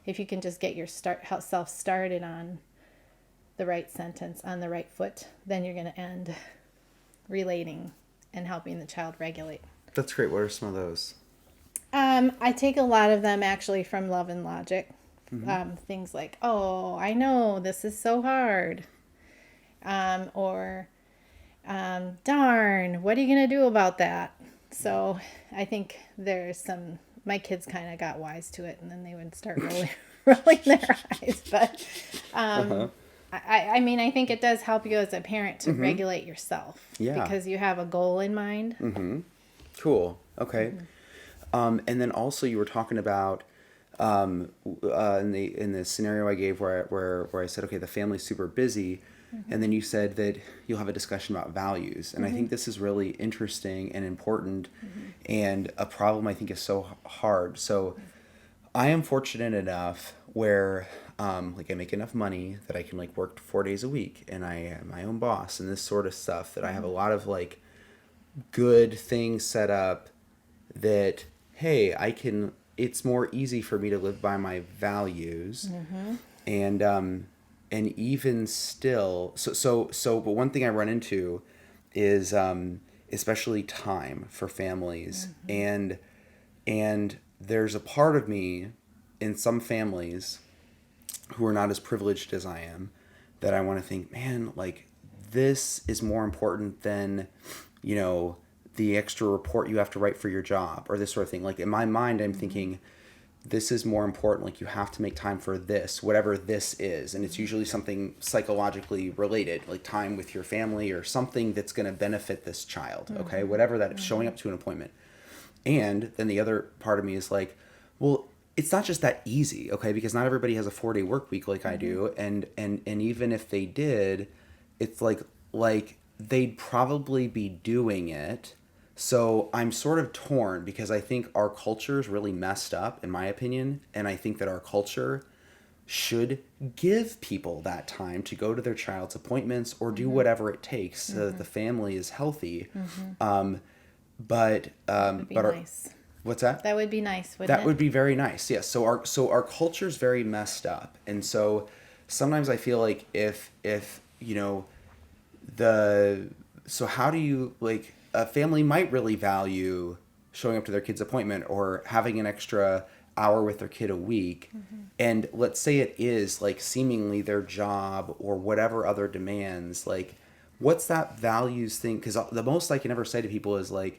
if you can just get yourself started on the right sentence, on the right foot, then you're going to end relating and helping the child regulate. That's great. What are some of those? I take a lot of them actually from Love and Logic. Mm-hmm. Things like, oh, I know this is so hard. Or darn, what are you going to do about that? So I think my kids kind of got wise to it and then they would start rolling their eyes. But I mean, I think it does help you as a parent to regulate yourself. Yeah. Because you have a goal in mind. Mm-hmm. Cool. Okay. Mm-hmm. And then also you were talking about in the scenario I gave where I said, okay, the family's super busy. Mm-hmm. And then you said that you'll have a discussion about values. And I think this is really interesting and important and a problem I think is so hard. So I am fortunate enough where I make enough money that I can work 4 days a week and I am my own boss and this sort of stuff that I have a lot of good things set up that, hey, it's more easy for me to live by my values. Mm-hmm. And even still, but one thing I run into is especially time for families. Mm-hmm. And there's a part of me in some families who are not as privileged as I am that I want to think, man, this is more important than, the extra report you have to write for your job or this sort of thing. In my mind, I'm thinking, this is more important. You have to make time for this, whatever this is. And it's usually something psychologically related, like time with your family or something that's going to benefit this child. Okay. Whatever that is, showing up to an appointment. And then the other part of me is well, it's not just that easy. Okay. Because not everybody has a 4-day work week like I do. And even if they did, it's they'd probably be doing it. So I'm sort of torn because I think our culture is really messed up, in my opinion. And I think that our culture should give people that time to go to their child's appointments or do whatever it takes so that the family is healthy. But nice. What's that? That would be nice, wouldn't it? That would be very nice. Yes. So our culture is very messed up. And so sometimes I feel like if so how do you a family might really value showing up to their kid's appointment or having an extra hour with their kid a week. And let's say it is seemingly their job or whatever other demands, what's that values thing? Because the most I can ever say to people is I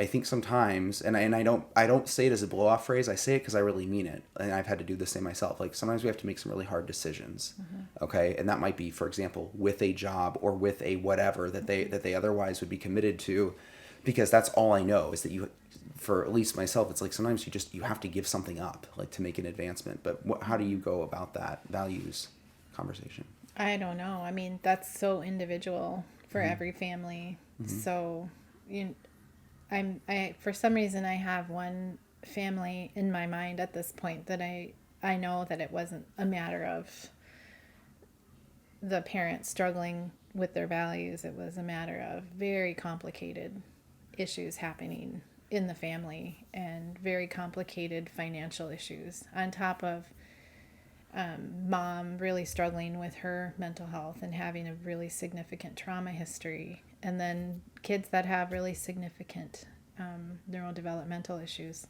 think sometimes, and I don't say it as a blow off phrase. I say it because I really mean it. And I've had to do the same myself. Sometimes we have to make some really hard decisions. Okay. And that might be, for example, with a job or with a whatever that they otherwise would be committed to, because that's all I know is that for at least myself, it's sometimes you have to give something up to make an advancement. But how do you go about that values conversation? I don't know. I mean, that's so individual for every family. So I for some reason I have one family in my mind at this point that I know that it wasn't a matter of the parents struggling with their values. It was a matter of very complicated issues happening in the family and very complicated financial issues on top of mom really struggling with her mental health and having a really significant trauma history, and then kids that have really significant neurodevelopmental issues.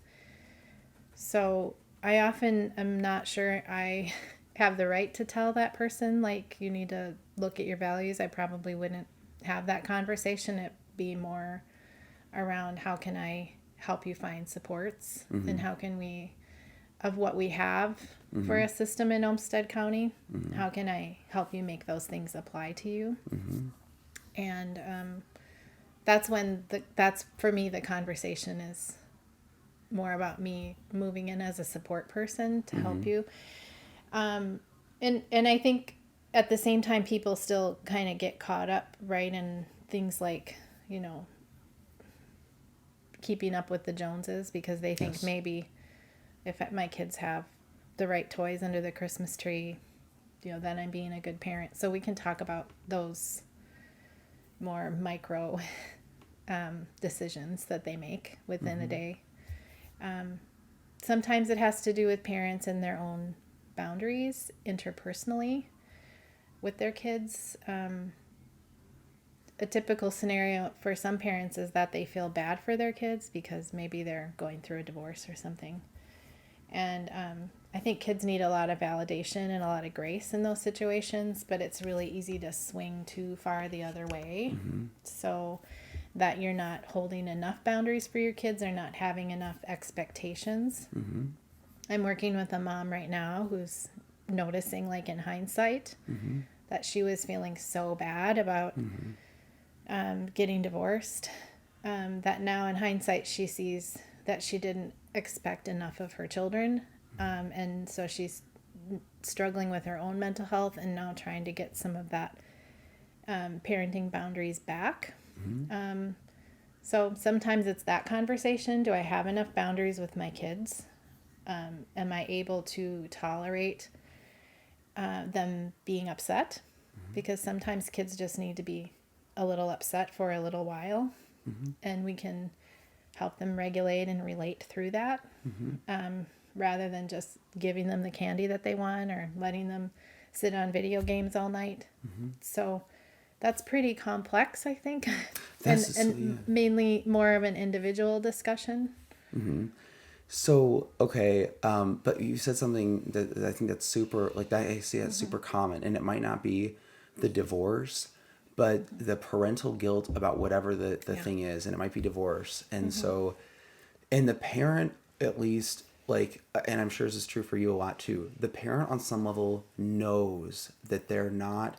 So I often am not sure I have the right to tell that person, like, you need to look at your values. I probably wouldn't have that conversation. It'd be more around how can I help you find supports, and how can we, of what we have for a system in Olmsted County, how can I help you make those things apply to you? And that's when that's for me, the conversation is more about me moving in as a support person to help you. And I think at the same time, people still kind of get caught up, right, in things like, keeping up with the Joneses, because they think maybe if my kids have the right toys under the Christmas tree, then I'm being a good parent. So we can talk about those more micro decisions that they make within a day. Sometimes it has to do with parents and their own boundaries interpersonally with their kids. A typical scenario for some parents is that they feel bad for their kids because maybe they're going through a divorce or something. And I think kids need a lot of validation and a lot of grace in those situations, but it's really easy to swing too far the other way. So that you're not holding enough boundaries for your kids or not having enough expectations. I'm working with a mom right now who's noticing, like in hindsight, that she was feeling so bad about getting divorced, that now in hindsight she sees that she didn't expect enough of her children, and so she's struggling with her own mental health and now trying to get some of that parenting boundaries back. So sometimes it's that conversation. Do I have enough boundaries with my kids? Am I able to tolerate them being upset? Because sometimes kids just need to be a little upset for a little while, and we can help them regulate and relate through that, rather than just giving them the candy that they want or letting them sit on video games all night. So that's pretty complex, I think, and mainly more of an individual discussion. So, okay, but you said something that I think that's super, like, that I see that's super common, and it might not be the divorce, but the parental guilt about whatever the thing is, and it might be divorce. And so, and the parent, at least, like, and I'm sure this is true for you a lot too, the parent on some level knows that they're not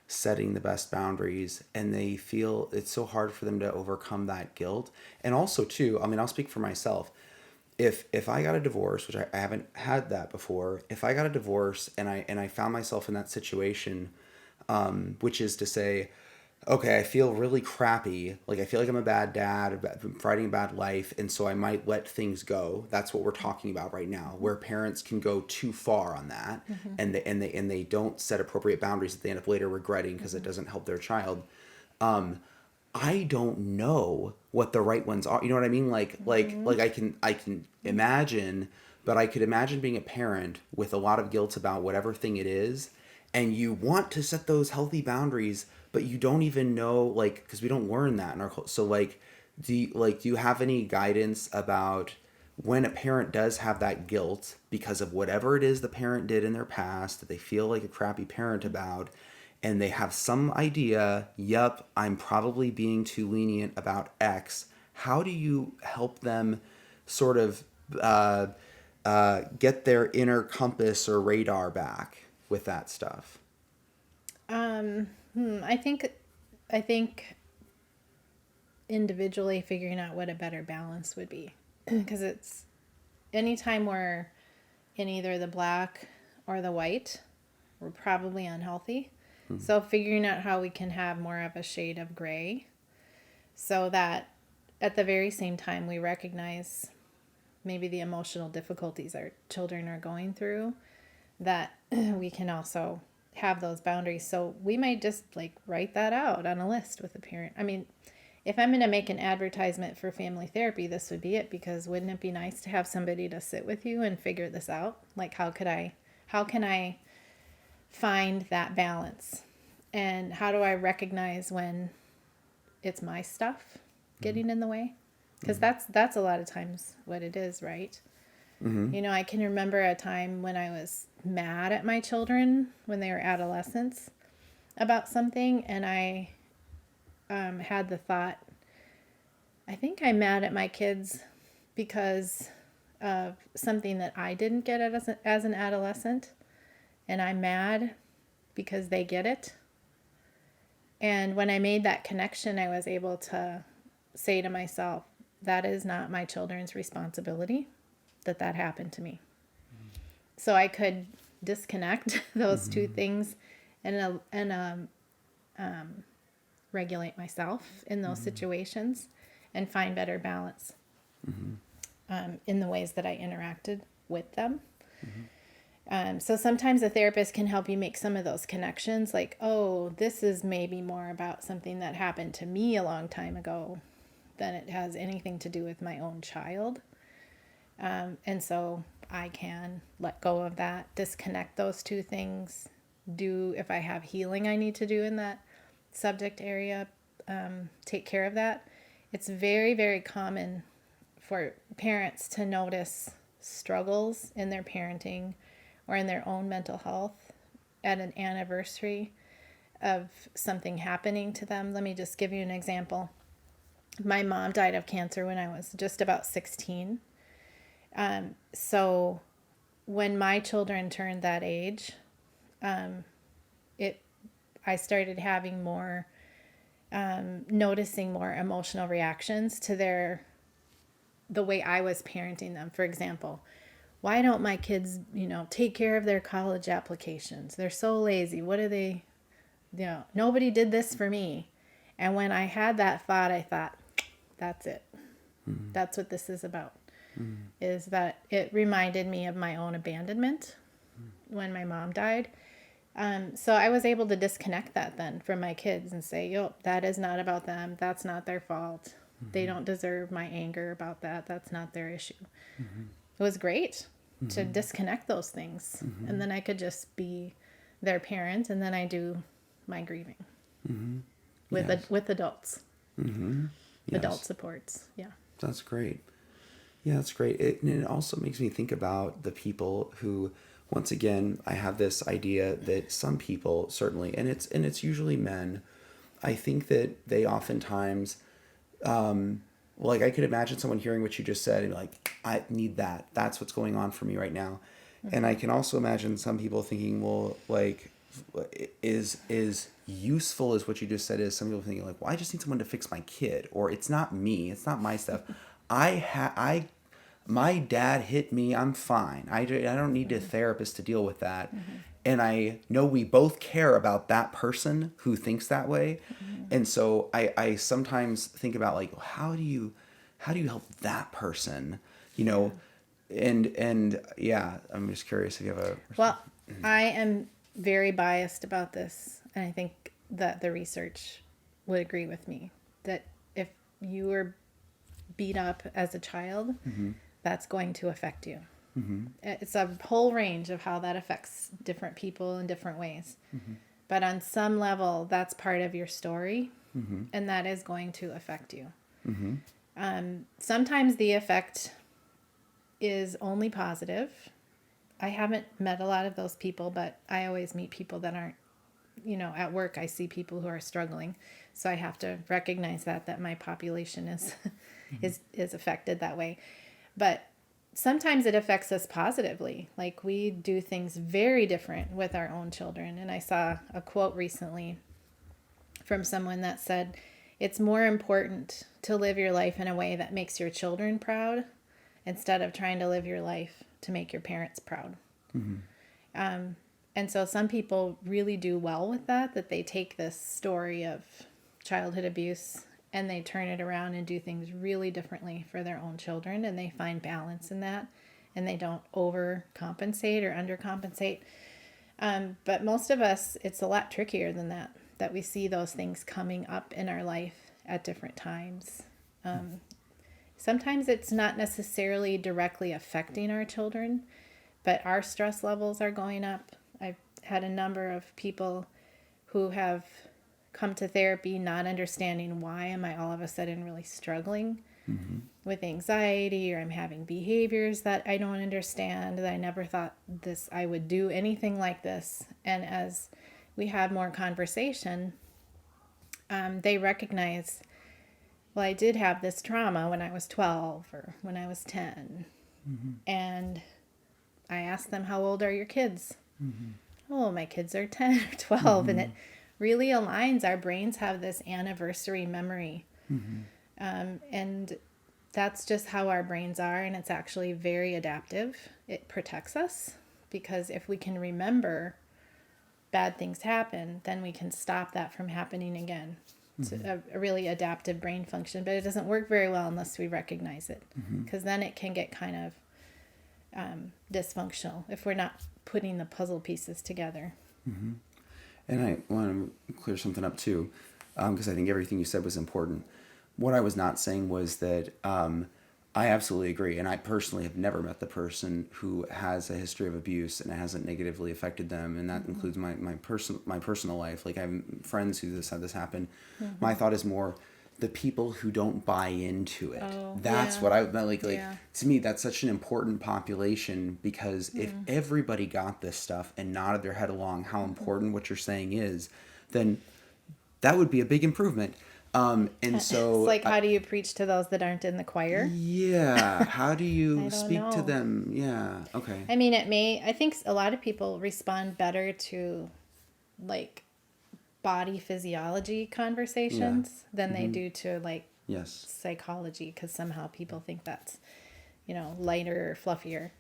setting the best boundaries, and they feel it's so hard for them to overcome that guilt. And also too, I mean, I'll speak for myself. If I got a divorce, which I haven't had that before, if I got a divorce and I found myself in that situation, which is to say, okay, I feel really crappy, like I feel like I'm a bad dad, I'm fighting a bad life, and so I might let things go. That's what we're talking about right now, where parents can go too far on that, and they don't set appropriate boundaries that they end up later regretting because it doesn't help their child. I don't know what the right ones are. You know what I mean? Like I can imagine, but I could imagine being a parent with a lot of guilt about whatever thing it is, and you want to set those healthy boundaries, but you don't even know, like, because we don't learn that in our culture. So like, do you have any guidance about when a parent does have that guilt because of whatever it is the parent did in their past that they feel like a crappy parent about, and they have some idea, yep, I'm probably being too lenient about X. How do you help them sort of get their inner compass or radar back with that stuff? I think individually figuring out what a better balance would be, because it's anytime we're in either the black or the white, we're probably unhealthy. So figuring out how we can have more of a shade of gray, so that at the very same time we recognize maybe the emotional difficulties our children are going through, that we can also have those boundaries. So we might just like write that out on a list with a parent. I mean, if I'm going to make an advertisement for family therapy, this would be it, because wouldn't it be nice to have somebody to sit with you and figure this out? Like, how can I find that balance? And how do I recognize when it's my stuff getting in the way? Because that's a lot of times what it is, right? You know, I can remember a time when I was mad at my children when they were adolescents about something, and I had the thought, I think I'm mad at my kids because of something that I didn't get as an adolescent, and I'm mad because they get it. And when I made that connection, I was able to say to myself, that is not my children's responsibility that happened to me. So I could disconnect those two things and regulate myself in those situations and find better balance in the ways that I interacted with them. So sometimes a therapist can help you make some of those connections, like, oh, this is maybe more about something that happened to me a long time ago than it has anything to do with my own child. And so I can let go of that, disconnect those two things, if I have healing I need to do in that subject area, take care of that. It's very, very common for parents to notice struggles in their parenting or in their own mental health at an anniversary of something happening to them. Let me just give you an example. My mom died of cancer when I was just about 16. So when my children turned that age, I started having more, noticing more emotional reactions to the way I was parenting them. For example, why don't my kids, take care of their college applications? They're so lazy. What are they, nobody did this for me. And when I had that thought, I thought, that's it. That's what this is about. Is that it reminded me of my own abandonment when my mom died. So I was able to disconnect that then from my kids and say, that is not about them. That's not their fault. They don't deserve my anger about that. That's not their issue. It was great to disconnect those things. And then I could just be their parent, and then I do my grieving with adults. Adult supports. Yeah. That's great. Yeah, that's great. And it also makes me think about the people who, once again, I have this idea that some people certainly, and it's usually men, I think that they oftentimes, like I could imagine someone hearing what you just said and like, I need that. That's what's going on for me right now. And I can also imagine some people thinking, well, like, is useful as what you just said is some people thinking like, well, I just need someone to fix my kid, or it's not me, it's not my stuff. My dad hit me, I'm fine. I don't need a therapist to deal with that. And I know we both care about that person who thinks that way. And so I sometimes think about like, how do you help that person, and yeah, I'm just curious if you have a... Well, I am very biased about this, and I think that the research would agree with me that if you were beat up as a child, that's going to affect you. It's a whole range of how that affects different people in different ways. But on some level, that's part of your story, and that is going to affect you. Sometimes the effect is only positive. I haven't met a lot of those people, but I always meet people that aren't, at work I see people who are struggling. So I have to recognize that my population is affected that way. But sometimes it affects us positively. Like we do things very different with our own children. And I saw a quote recently from someone that said, it's more important to live your life in a way that makes your children proud instead of trying to live your life to make your parents proud. And so some people really do well with that they take this story of childhood abuse and they turn it around and do things really differently for their own children, and they find balance in that, and they don't overcompensate or undercompensate. But most of us, it's a lot trickier than that we see those things coming up in our life at different times. Sometimes it's not necessarily directly affecting our children, but our stress levels are going up. I've had a number of people who have come to therapy not understanding why am I all of a sudden really struggling with anxiety, or I'm having behaviors that I don't understand, that I never thought I would do anything like this. And as we have more conversation, they recognize, well, I did have this trauma when I was 12 or when I was 10. And I asked them, how old are your kids? Oh, my kids are 10 or 12. And it really aligns. Our brains have this anniversary memory. And that's just how our brains are. And it's actually very adaptive. It protects us, because if we can remember bad things happen, then we can stop that from happening again. It's a really adaptive brain function, but it doesn't work very well unless we recognize it, because then it can get kind of dysfunctional if we're not putting the puzzle pieces together. And I want to clear something up too, because I think everything you said was important. What I was not saying was that I absolutely agree, and I personally have never met the person who has a history of abuse and it hasn't negatively affected them, and that includes my personal life. Like, I have friends who had this happen. My thought is more the people who don't buy into it. That's what I like. To me, that's such an important population, because if everybody got this stuff and nodded their head along how important what you're saying is, then that would be a big improvement. And so it's like, how do you preach to those that aren't in the choir? Yeah. How do you I don't speak to know. them? Yeah. Okay. I mean, I think a lot of people respond better to like body physiology conversations than they do to like Yes. psychology, because somehow people think that's, lighter or fluffier.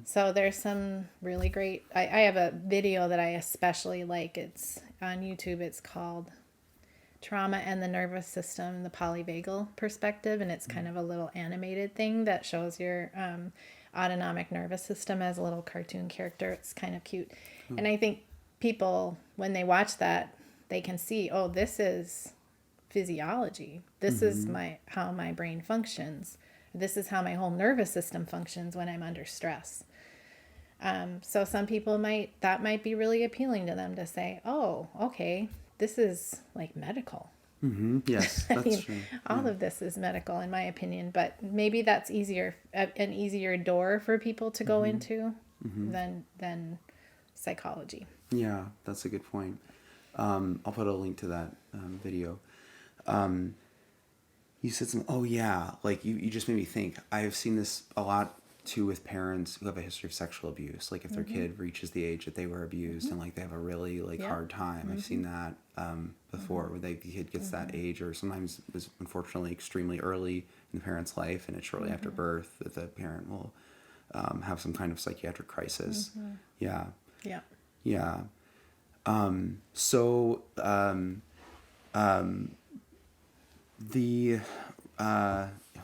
So there's some really great, I have a video that I especially like. It's on YouTube. It's called Trauma and the Nervous System, the Polyvagal Perspective, and it's kind of a little animated thing that shows your autonomic nervous system as a little cartoon character. It's kind of cute. And I think people, when they watch that, they can see, oh, this is physiology. This is how my brain functions. This is how my whole nervous system functions when I'm under stress. So some people that might be really appealing to them, to say, oh, okay, this is like medical. Yes, I that's mean, true. all of this is medical, in my opinion, but maybe that's an easier door for people to go into than psychology. Yeah, that's a good point. I'll put a link to that video. You said like you just made me think. I have seen this a lot too with parents who have a history of sexual abuse. Like, if their kid reaches the age that they were abused and like they have a really hard time. I've seen that before, where the kid gets that age, or sometimes it was unfortunately extremely early in the parent's life, and it's shortly after birth that the parent will have some kind of psychiatric crisis. Yeah. So I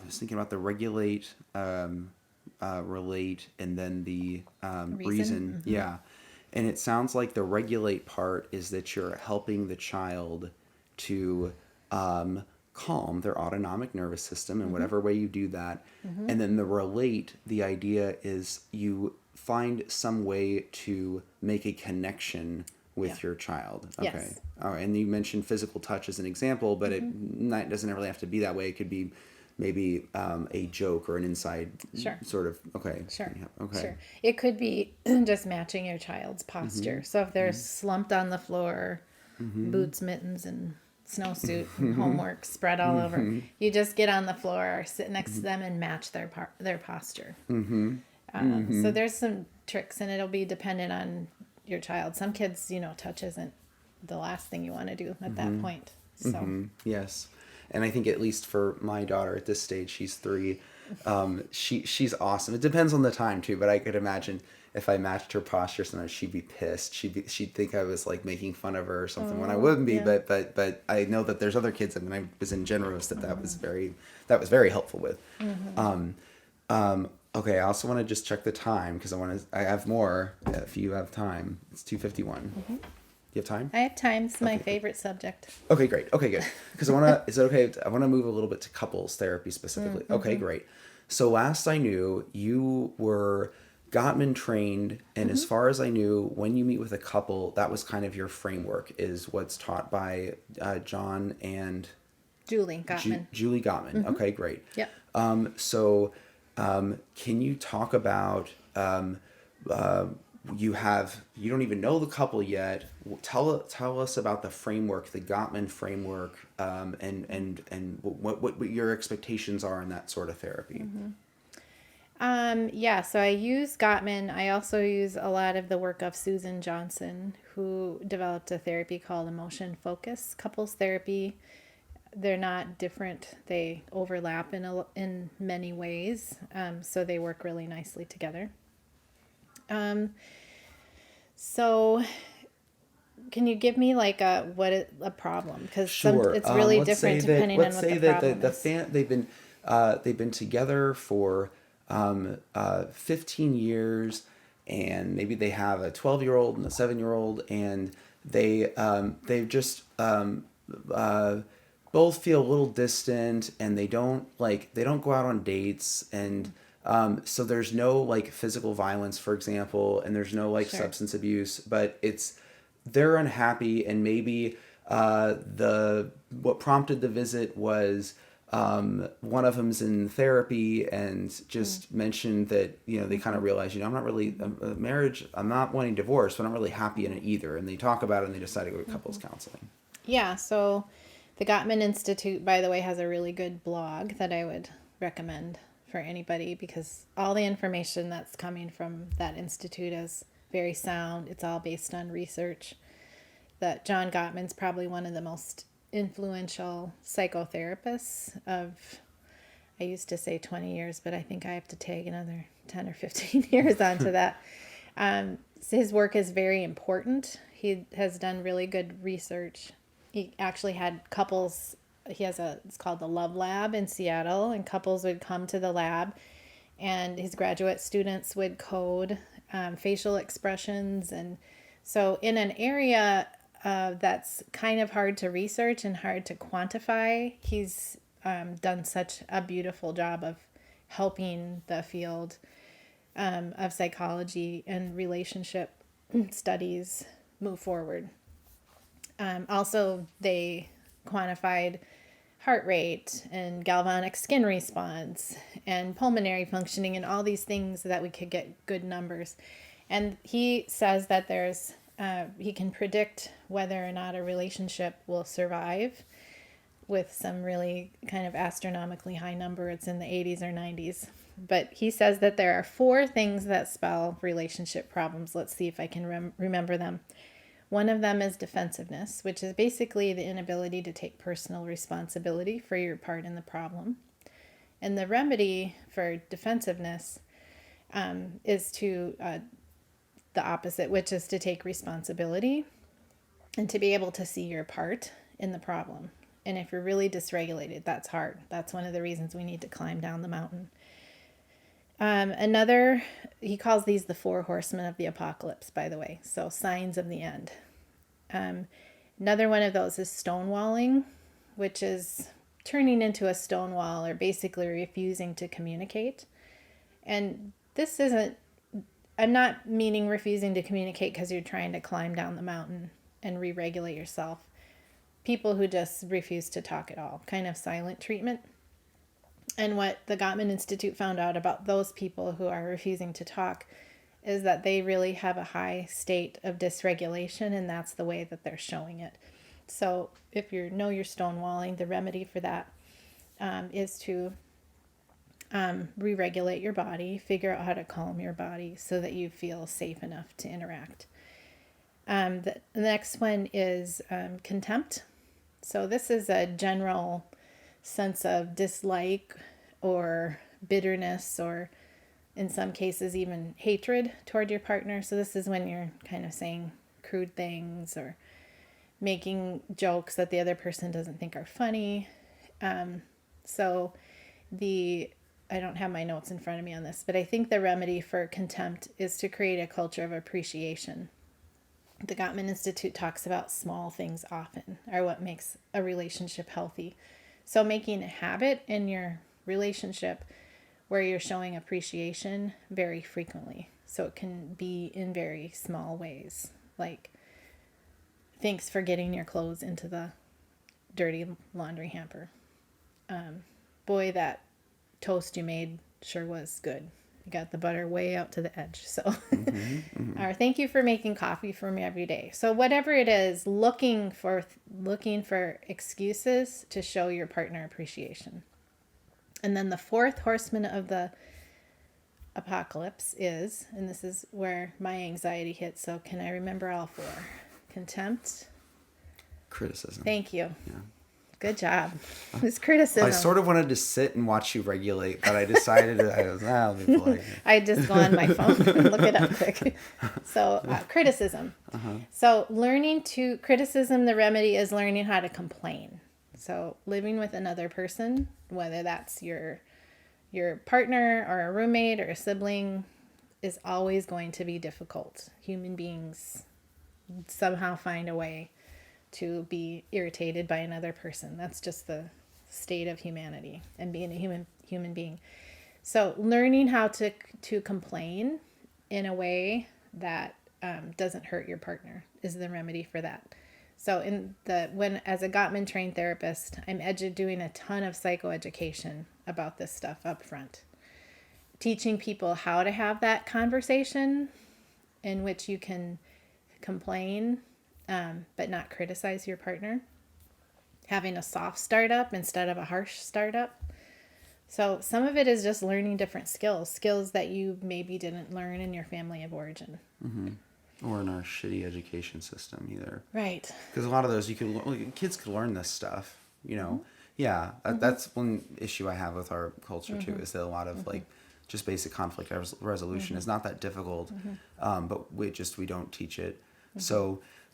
was thinking about the regulate, relate, and then the reason. Yeah. And it sounds like the regulate part is that you're helping the child to calm their autonomic nervous system in whatever way you do that. And then the relate, the idea is you find some way to make a connection with your child. Okay. Yes. All right. And you mentioned physical touch as an example, but it doesn't really have to be that way. It could be maybe a joke or an inside sort of. Okay. Sure. Yeah, okay. Sure. It could be just matching your child's posture. So if they're slumped on the floor, boots, mittens, and snowsuit, and homework spread all over, you just get on the floor, sit next to them, and match their posture. So there's some tricks, and it'll be dependent on your child. Some kids, touch isn't the last thing you want to do at that point. So Yes. And I think, at least for my daughter at this stage, she's 3. She's awesome. It depends on the time too, but I could imagine if I matched her posture, sometimes she'd be pissed. She'd think I was like making fun of her or something, when I wouldn't be. Yeah. But I know that there's other kids, and I was in generous that was very helpful with. Okay. I also want to just check the time, because I have more if you have time. It's 2:51. You have time? I have time. It's my Okay, cool. favorite subject. Okay, great. Okay, good. Because is it okay? I want to move a little bit to couples therapy specifically. Okay, great. So last I knew, you were Gottman trained, and Mm-hmm. as far as I knew, when you meet with a couple, that was kind of your framework, is what's taught by John and Julie Gottman. Julie Gottman. Mm-hmm. Okay, great. Yep. So, can you talk about uh, you don't even know the couple yet. Tell us about the framework, the Gottman framework, and what your expectations are in that sort of therapy. Yeah, so I use Gottman. I also use a lot of the work of Susan Johnson, who developed a therapy called emotion focus couples therapy. They're not different. They overlap in many ways, so they work really nicely together. So can you give me like a problem? Because Sure. it's really Let's say different that depending on what the problem the is. fan they've been together for 15 years, and maybe they have a 12-year-old and a 7-year-old, and they've just both feel a little distant, and they don't go out on dates, and so there's no like physical violence, for example, and there's no like Sure. substance abuse, but they're unhappy, and maybe the what prompted the visit was one of them's in therapy and just mentioned that they kind of realize I'm not really a marriage, I'm not wanting divorce, but I'm not really happy in it either, and they talk about it and they decide to go to couples counseling. Yeah, so the Gottman Institute, by the way, has a really good blog that I would recommend for anybody because all the information that's coming from that institute is very sound. It's all based on research. That John Gottman's probably one of the most influential psychotherapists of, I used to say 20 years, but I think I have to take another 10 or 15 years onto that. So his work is very important. He has done really good research. He actually had couples, it's called the Love Lab in Seattle, and couples would come to the lab, and his graduate students would code facial expressions. And so in an area that's kind of hard to research and hard to quantify, he's done such a beautiful job of helping the field of psychology and relationship studies move forward. Also, they quantified heart rate and galvanic skin response and pulmonary functioning and all these things so that we could get good numbers. And he says that he can predict whether or not a relationship will survive with some really kind of astronomically high number. It's in the 80s or 90s. But he says that there are 4 things that spell relationship problems. Let's see if I can remember them. One of them is defensiveness, which is basically the inability to take personal responsibility for your part in the problem. And the remedy for defensiveness is the opposite, which is to take responsibility and to be able to see your part in the problem. And if you're really dysregulated, that's hard. That's one of the reasons we need to climb down the mountain. He calls these the 4 horsemen of the apocalypse, by the way. So signs of the end. Another one of those is stonewalling, which is turning into a stonewall or basically refusing to communicate. And this isn't, I'm not meaning refusing to communicate because you're trying to climb down the mountain and re-regulate yourself. People who just refuse to talk at all, kind of silent treatment. And what the Gottman Institute found out about those people who are refusing to talk is that they really have a high state of dysregulation, and that's the way that they're showing it. So if you're stonewalling, the remedy for that is to re-regulate your body, figure out how to calm your body so that you feel safe enough to interact. The next one is contempt. So this is a general sense of dislike or bitterness or in some cases even hatred toward your partner. So this is when you're kind of saying crude things or making jokes that the other person doesn't think are funny. So I don't have my notes in front of me on this, but I think the remedy for contempt is to create a culture of appreciation. the Gottman Institute talks about small things often are what makes a relationship healthy. So making a habit in your relationship where you're showing appreciation very frequently. So it can be in very small ways, like thanks for getting your clothes into the dirty laundry hamper. Boy, that toast you made sure was good. You got the butter way out to the edge. So, or thank you for making coffee for me every day. So whatever it is, looking for excuses to show your partner appreciation. And then the fourth horseman of the apocalypse is, and this is where my anxiety hits. So can I remember all four? Contempt. Criticism. Thank you. Yeah. Good job. It was criticism. I sort of wanted to sit and watch you regulate, but I decided I'll be polite. I just go on my phone and look it up quick. So criticism. So criticism, the remedy is learning how to complain. So living with another person, whether that's your partner or a roommate or a sibling, is always going to be difficult. Human beings somehow find a way to be irritated by another person. That's just the state of humanity and being a human being. So learning how to complain in a way that doesn't hurt your partner is the remedy for that. So as a Gottman trained therapist, I'm doing a ton of psychoeducation about this stuff up front, teaching people how to have that conversation in which you can complain, but not criticize your partner. Having a soft startup instead of a harsh startup. So some of it is just learning different skills that you maybe didn't learn in your family of origin. Mm-hmm. Or in our shitty education system either. Right. Because a lot of those, kids could learn this stuff, Yeah, that's one issue I have with our culture too, is that a lot of just basic conflict resolution is not that difficult, but we don't teach it.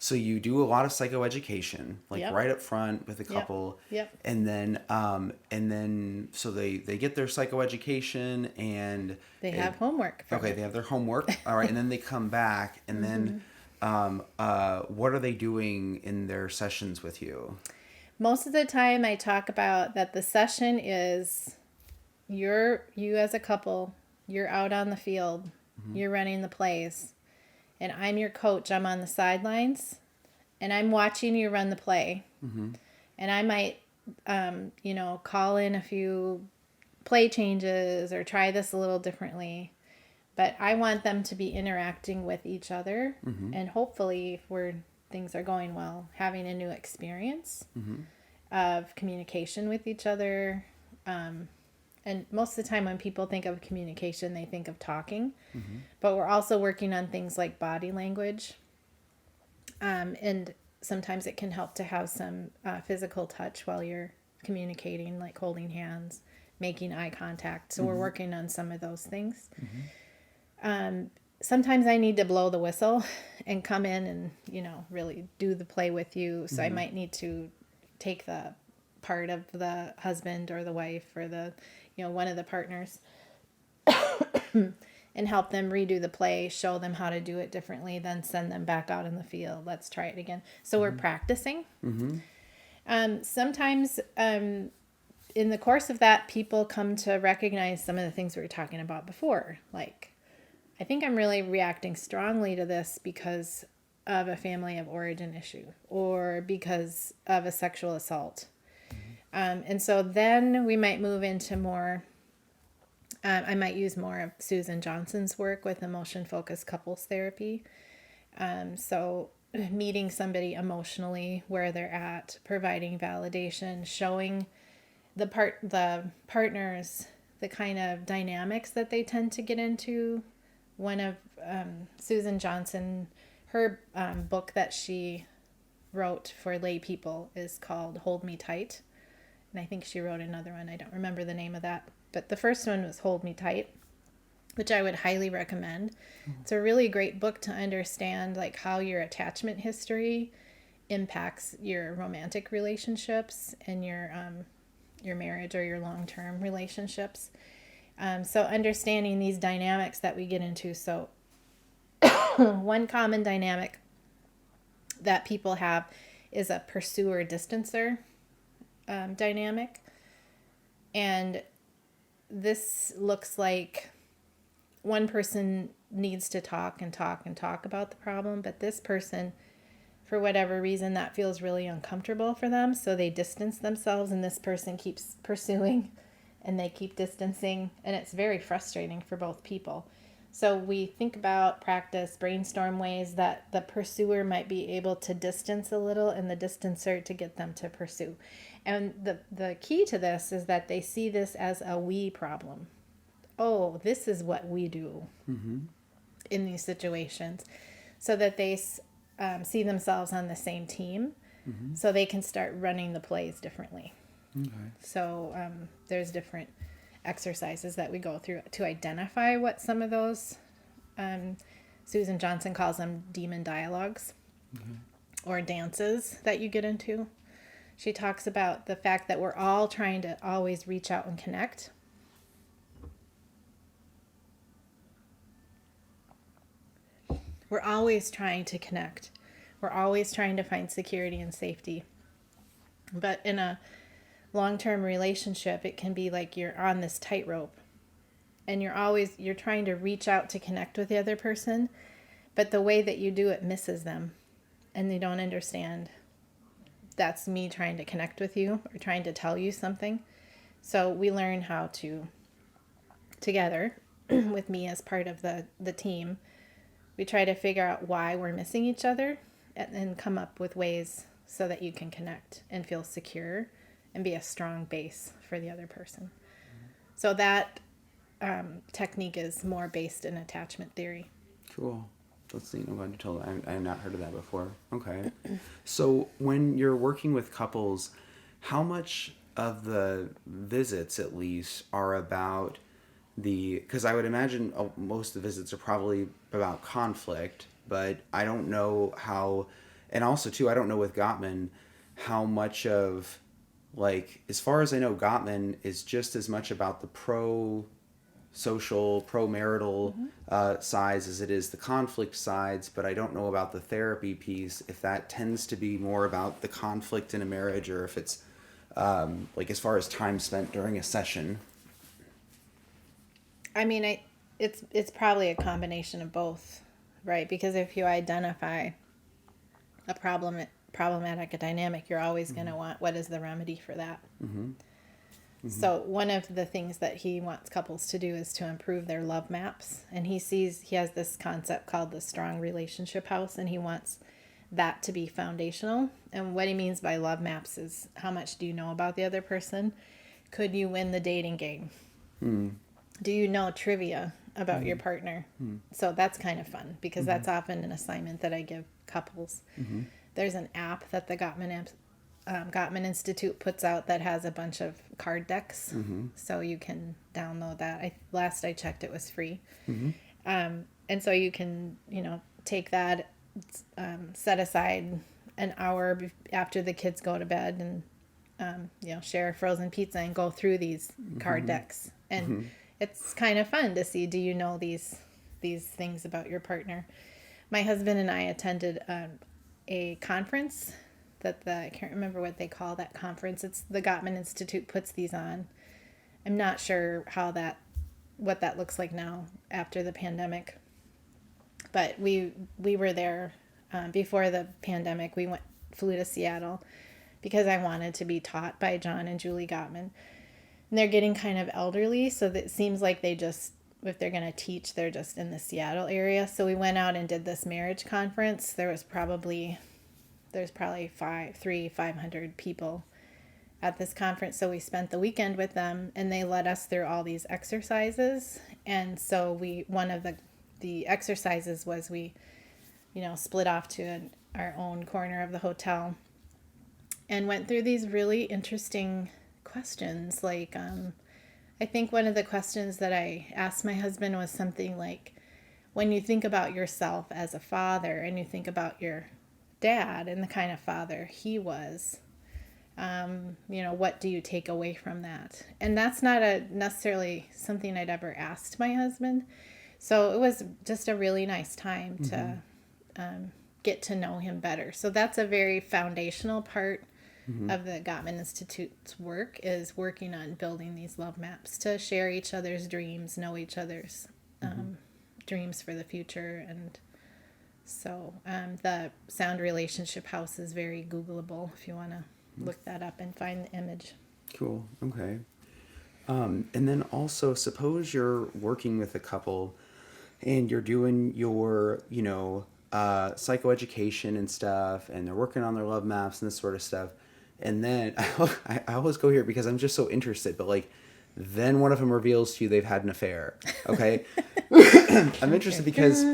So you do a lot of psychoeducation, right up front with a couple, and then so they get their psychoeducation and they have homework. Okay, they have their homework. All right, and then they come back, and then what are they doing in their sessions with you? Most of the time, I talk about that the session is you as a couple, you're out on the field, you're running the plays. And I'm your coach. I'm on the sidelines, and I'm watching you run the play. And I might, call in a few play changes or try this a little differently. But I want them to be interacting with each other, and hopefully, if things are going well, having a new experience of communication with each other. And most of the time when people think of communication, they think of talking. But we're also working on things like body language. And sometimes it can help to have some physical touch while you're communicating, like holding hands, making eye contact. So we're working on some of those things. Sometimes I need to blow the whistle and come in and, really do the play with you. So I might need to take the part of the husband or the wife or the one of the partners and help them redo the play, show them how to do it differently, then send them back out in the field. Let's try it again. So we're practicing. Sometimes in the course of that, people come to recognize some of the things we were talking about before. Like, I think I'm really reacting strongly to this because of a family of origin issue or because of a sexual assault. And so then we might move into more, I might use more of Susan Johnson's work with emotion-focused couples therapy. So meeting somebody emotionally where they're at, providing validation, showing the partners the kind of dynamics that they tend to get into. One of Susan Johnson, her book that she wrote for lay people is called Hold Me Tight. And I think she wrote another one. I don't remember the name of that. But the first one was Hold Me Tight, which I would highly recommend. It's a really great book to understand how your attachment history impacts your romantic relationships and your marriage or your long-term relationships. So understanding these dynamics that we get into. So one common dynamic that people have is a pursuer distancer dynamic. And this looks like one person needs to talk and talk and talk about the problem, but this person, for whatever reason, that feels really uncomfortable for them, so they distance themselves, and this person keeps pursuing and they keep distancing, and it's very frustrating for both people. So we think about, practice, brainstorm ways that the pursuer might be able to distance a little and the distancer to get them to pursue. And the key to this is that they see this as a we problem. Oh, this is what we do in these situations, so that they see themselves on the same team, so they can start running the plays differently. Okay. So there's different exercises that we go through to identify what some of those, Susan Johnson calls them demon dialogues, or dances that you get into. She talks about the fact that we're all trying to always reach out and connect. We're always trying to connect. We're always trying to find security and safety. But in a long-term relationship, it can be like you're on this tightrope and you're trying to reach out to connect with the other person, but the way that you do it misses them and they don't understand that's me trying to connect with you or trying to tell you something. So we learn how to, together with me as part of the team, we try to figure out why we're missing each other and then come up with ways so that you can connect and feel secure and be a strong base for the other person. So that technique is more based in attachment theory. Cool. That's neat. I'm glad you told that. I have not heard of that before. Okay. So when you're working with couples, how much of the visits, at least, are about because I would imagine most of the visits are probably about conflict, but I don't know how, and also too, I don't know with Gottman how much of, like, as far as I know, Gottman is just as much about the pro-social, pro-marital sides as it is the conflict sides, but I don't know about the therapy piece, if that tends to be more about the conflict in a marriage or if it's, like, as far as time spent during a session. I mean, it's probably a combination of both, right? Because if you identify a problematic dynamic, you're always going to want, what is the remedy for that? So one of the things that he wants couples to do is to improve their love maps. And he has this concept called the strong relationship house, and he wants that to be foundational. And what he means by love maps is, how much do you know about the other person? Could you win the dating game? Do you know trivia about your partner? So that's kind of fun, because that's often an assignment that I give couples. There's an app that the Gottman Institute puts out that has a bunch of card decks, so you can download that. Last I checked, it was free. And so you can, take that, set aside an hour after the kids go to bed and, share a frozen pizza and go through these card decks. And it's kind of fun to see, do you know these things about your partner? My husband and I attended a conference I can't remember what they call that conference. It's the Gottman Institute puts these on. I'm not sure what that looks like now after the pandemic. But we were there before the pandemic. We flew to Seattle because I wanted to be taught by John and Julie Gottman. And they're getting kind of elderly, so that it seems like if they're going to teach, they're just in the Seattle area. So we went out and did this marriage conference. There's probably 500 people at this conference. So we spent the weekend with them, and they led us through all these exercises. And so one of the exercises was we split off to our own corner of the hotel and went through these really interesting questions. Like, I think one of the questions that I asked my husband was something like, when you think about yourself as a father and you think about your dad and the kind of father he was, what do you take away from that? And that's not necessarily something I'd ever asked my husband. So it was just a really nice time to get to know him better. So that's a very foundational part of the Gottman Institute's work, is working on building these love maps to share each other's dreams, know each other's dreams for the future. And so the Sound Relationship House is very Googleable if you want to look that up and find the image. Cool. Okay. And then also, suppose you're working with a couple and you're doing your, psychoeducation and stuff, and they're working on their love maps and this sort of stuff. And then I always go here because I'm just so interested, but like, then one of them reveals to you they've had an affair. Okay. I'm interested because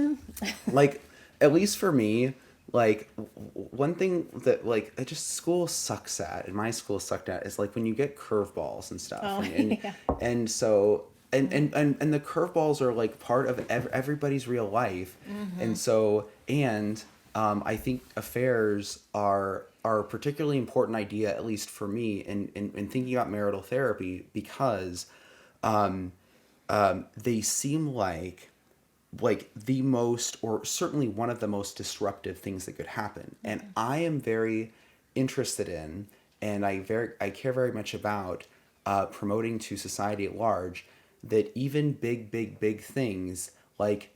like, at least for me, like one thing that like it just school sucks at, and my school sucked at, is like when you get curveballs and stuff. Yeah. And so and the curveballs are like part of everybody's real life. And so I think affairs are a particularly important idea, at least for me, in thinking about marital therapy, because they seem like the most, or certainly one of the most disruptive things that could happen. And I am very interested in, and I care very much about promoting to society at large that even big things, like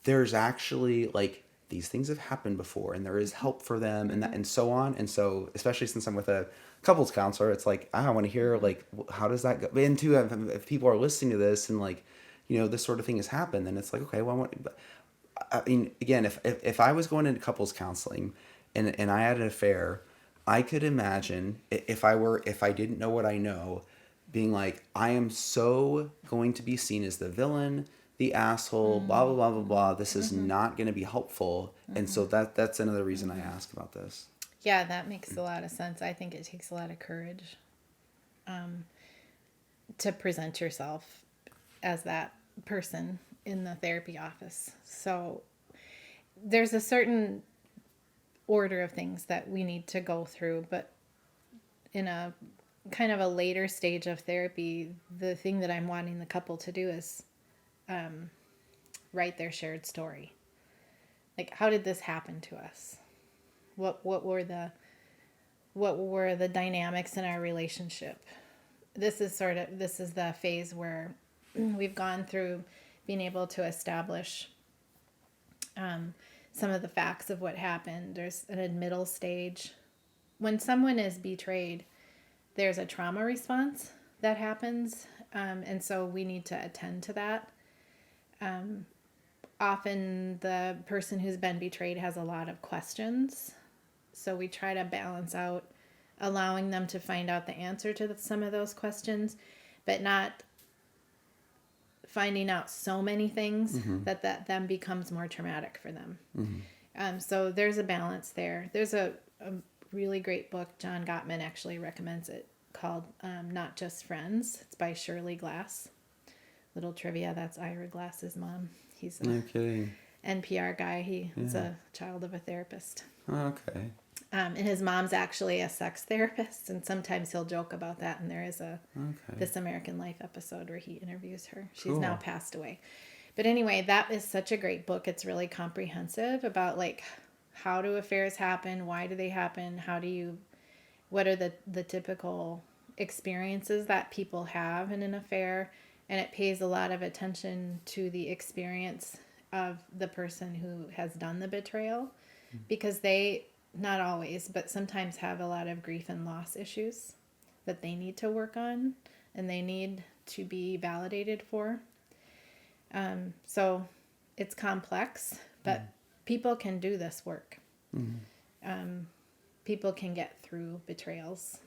there's actually like these things have happened before, and there is help for them, and that, and so on. And so, especially since I'm with a couples counselor, it's like I want to hear like how does that go. And too, if people are listening to this and like, this sort of thing has happened, then it's like, okay, well, I mean, again, if I was going into couples counseling and I had an affair, I could imagine if I didn't know what I know, being like, I am so going to be seen as the villain, the asshole, blah, blah, blah, blah, blah. This is not going to be helpful. And so that's another reason I ask about this. Yeah, that makes a lot of sense. I think it takes a lot of courage to present yourself as that person in the therapy office. So there's a certain order of things that we need to go through, but in a kind of a later stage of therapy, the thing that I'm wanting the couple to do is write their shared story. Like, how did this happen to us? What were the dynamics in our relationship? This is the phase where we've gone through being able to establish some of the facts of what happened. There's a middle stage. When someone is betrayed, there's a trauma response that happens, and so we need to attend to that. Often the person who's been betrayed has a lot of questions, so we try to balance out allowing them to find out the answer to some of those questions, but not finding out so many things that then becomes more traumatic for them. So there's a balance there. There's a really great book, John Gottman actually recommends it, called Not Just Friends. It's by Shirley Glass. Little trivia, that's Ira Glass's mom. He's a NPR guy. He's a child of a therapist. Okay. And his mom's actually a sex therapist, and sometimes he'll joke about that. And there is a This American Life episode where he interviews her. She's now passed away. But anyway, that is such a great book. It's really comprehensive about like how do affairs happen, why do they happen, what are the typical experiences that people have in an affair, and it pays a lot of attention to the experience of the person who has done the betrayal, because they, not always, but sometimes have a lot of grief and loss issues that they need to work on and they need to be validated for. So it's complex, but people can do this work. People can get through betrayals.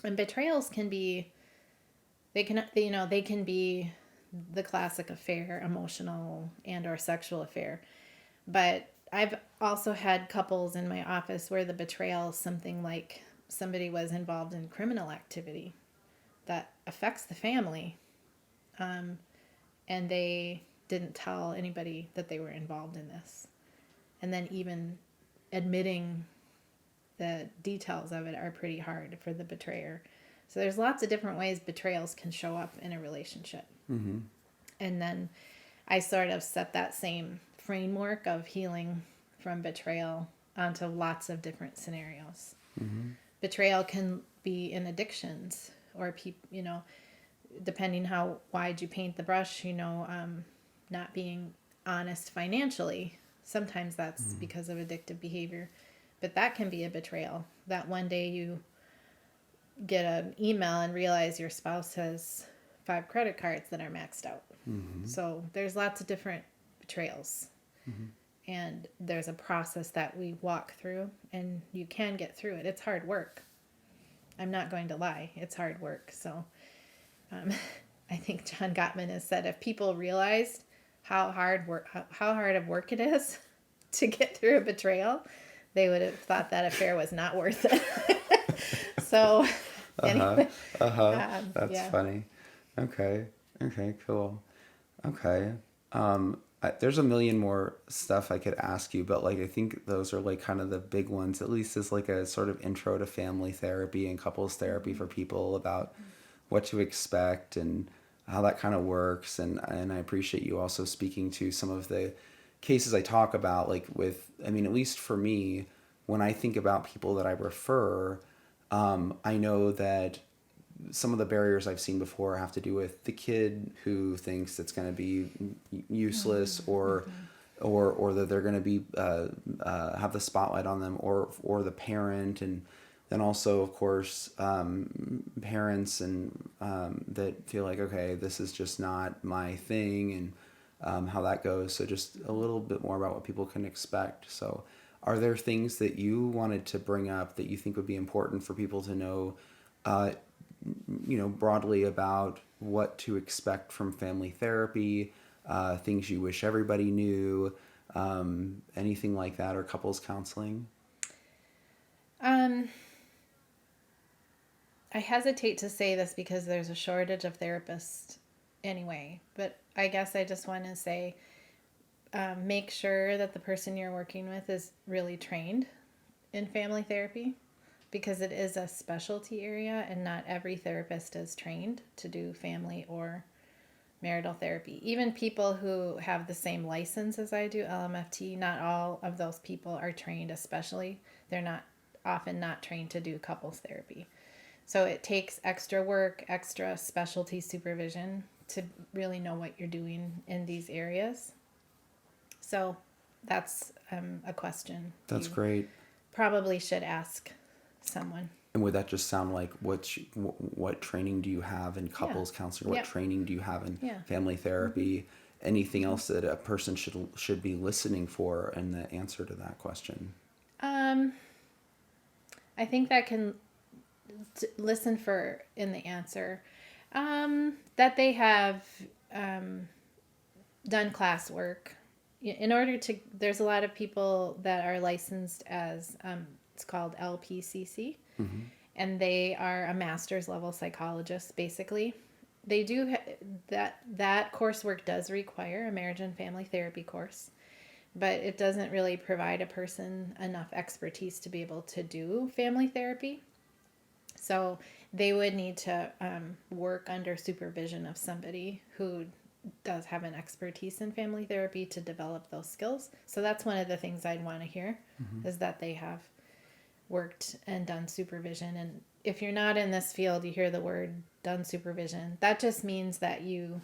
And betrayals can be, they can be the classic affair, emotional and or sexual affair. But I've also had couples in my office where the betrayal is something like somebody was involved in criminal activity that affects the family. And they didn't tell anybody that they were involved in this. And then even admitting the details of it are pretty hard for the betrayer. So there's lots of different ways betrayals can show up in a relationship. And then I sort of set that same framework of healing from betrayal onto lots of different scenarios. Betrayal can be in addictions or depending how wide you paint the brush, not being honest financially. Sometimes that's because of addictive behavior, but that can be a betrayal. That one day you get an email and realize your spouse has 5 credit cards that are maxed out. So there's lots of different betrayals. And there's a process that we walk through, and you can get through it. It's hard work. I'm not going to lie. It's hard work. So I think John Gottman has said if people realized how hard of work it is to get through a betrayal, they would have thought that affair was not worth it. So anyway, That's funny. Okay, cool. Okay. There's a million more stuff I could ask you, but like I think those are like kind of the big ones, at least as like a sort of intro to family therapy and couples therapy for people about what to expect and how that kind of works. And I appreciate you also speaking to some of the cases I talk about, like at least for me, when I think about people that I refer, I know that some of the barriers I've seen before have to do with the kid who thinks it's going to be useless or that they're going to be have the spotlight on them or the parent, and then also of course parents and that feel like, okay, this is just not my thing, and how that goes. So just a little bit more about what people can expect. So are there things that you wanted to bring up that you think would be important for people to know broadly about what to expect from family therapy, things you wish everybody knew, anything like that, or couples counseling? I hesitate to say this because there's a shortage of therapists anyway, but I guess I just want to say make sure that the person you're working with is really trained in family therapy, because it is a specialty area and not every therapist is trained to do family or marital therapy. Even people who have the same license as I do, LMFT, not all of those people are trained especially. They're often not trained to do couples therapy. So it takes extra work, extra specialty supervision to really know what you're doing in these areas. So that's a question. That's great. Probably should ask someone. And would that just sound like what training do you have in couples counseling? What training do you have in family therapy? Anything else that a person should be listening for in the answer to that question? I think that can listen for in the answer that they have done class work. In order to, there's a lot of people that are licensed as it's called LPCC, and they are a master's level psychologist. Basically, they do that coursework does require a marriage and family therapy course, but it doesn't really provide a person enough expertise to be able to do family therapy. So they would need to work under supervision of somebody who does have an expertise in family therapy to develop those skills. So that's one of the things I'd want to hear, is that they have worked and done supervision. And if you're not in this field, you hear the word done supervision. That just means that you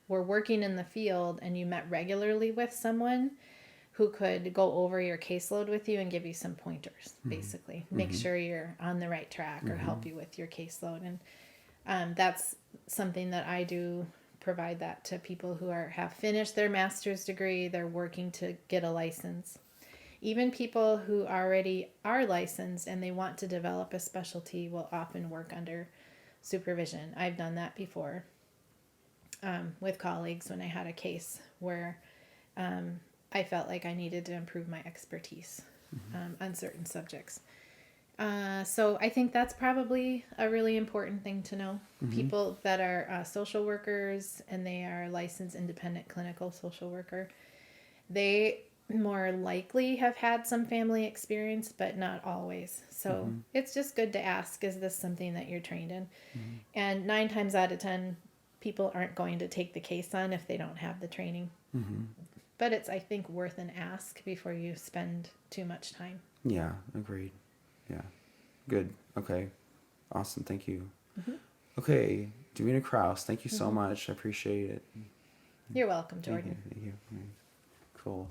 were working in the field and you met regularly with someone who could go over your caseload with you and give you some pointers, basically. Make sure you're on the right track or help you with your caseload. And that's something that I do, provide that to people who have finished their master's degree. They're working to get a license. Even people who already are licensed and they want to develop a specialty will often work under supervision. I've done that before with colleagues when I had a case where I felt like I needed to improve my expertise on certain subjects. So I think that's probably a really important thing to know. People that are social workers and they are licensed independent clinical social worker, they more likely have had some family experience, but not always. So it's just good to ask, is this something that you're trained in? And 9 times out of 10, people aren't going to take the case on if they don't have the training. But it's, I think, worth an ask before you spend too much time. Yeah, agreed. Yeah. Good. Okay. Awesome. Thank you. Okay. Dewina Kraus, thank you so much. I appreciate it. You're welcome, Thank Jordan. you. Thank you. Cool.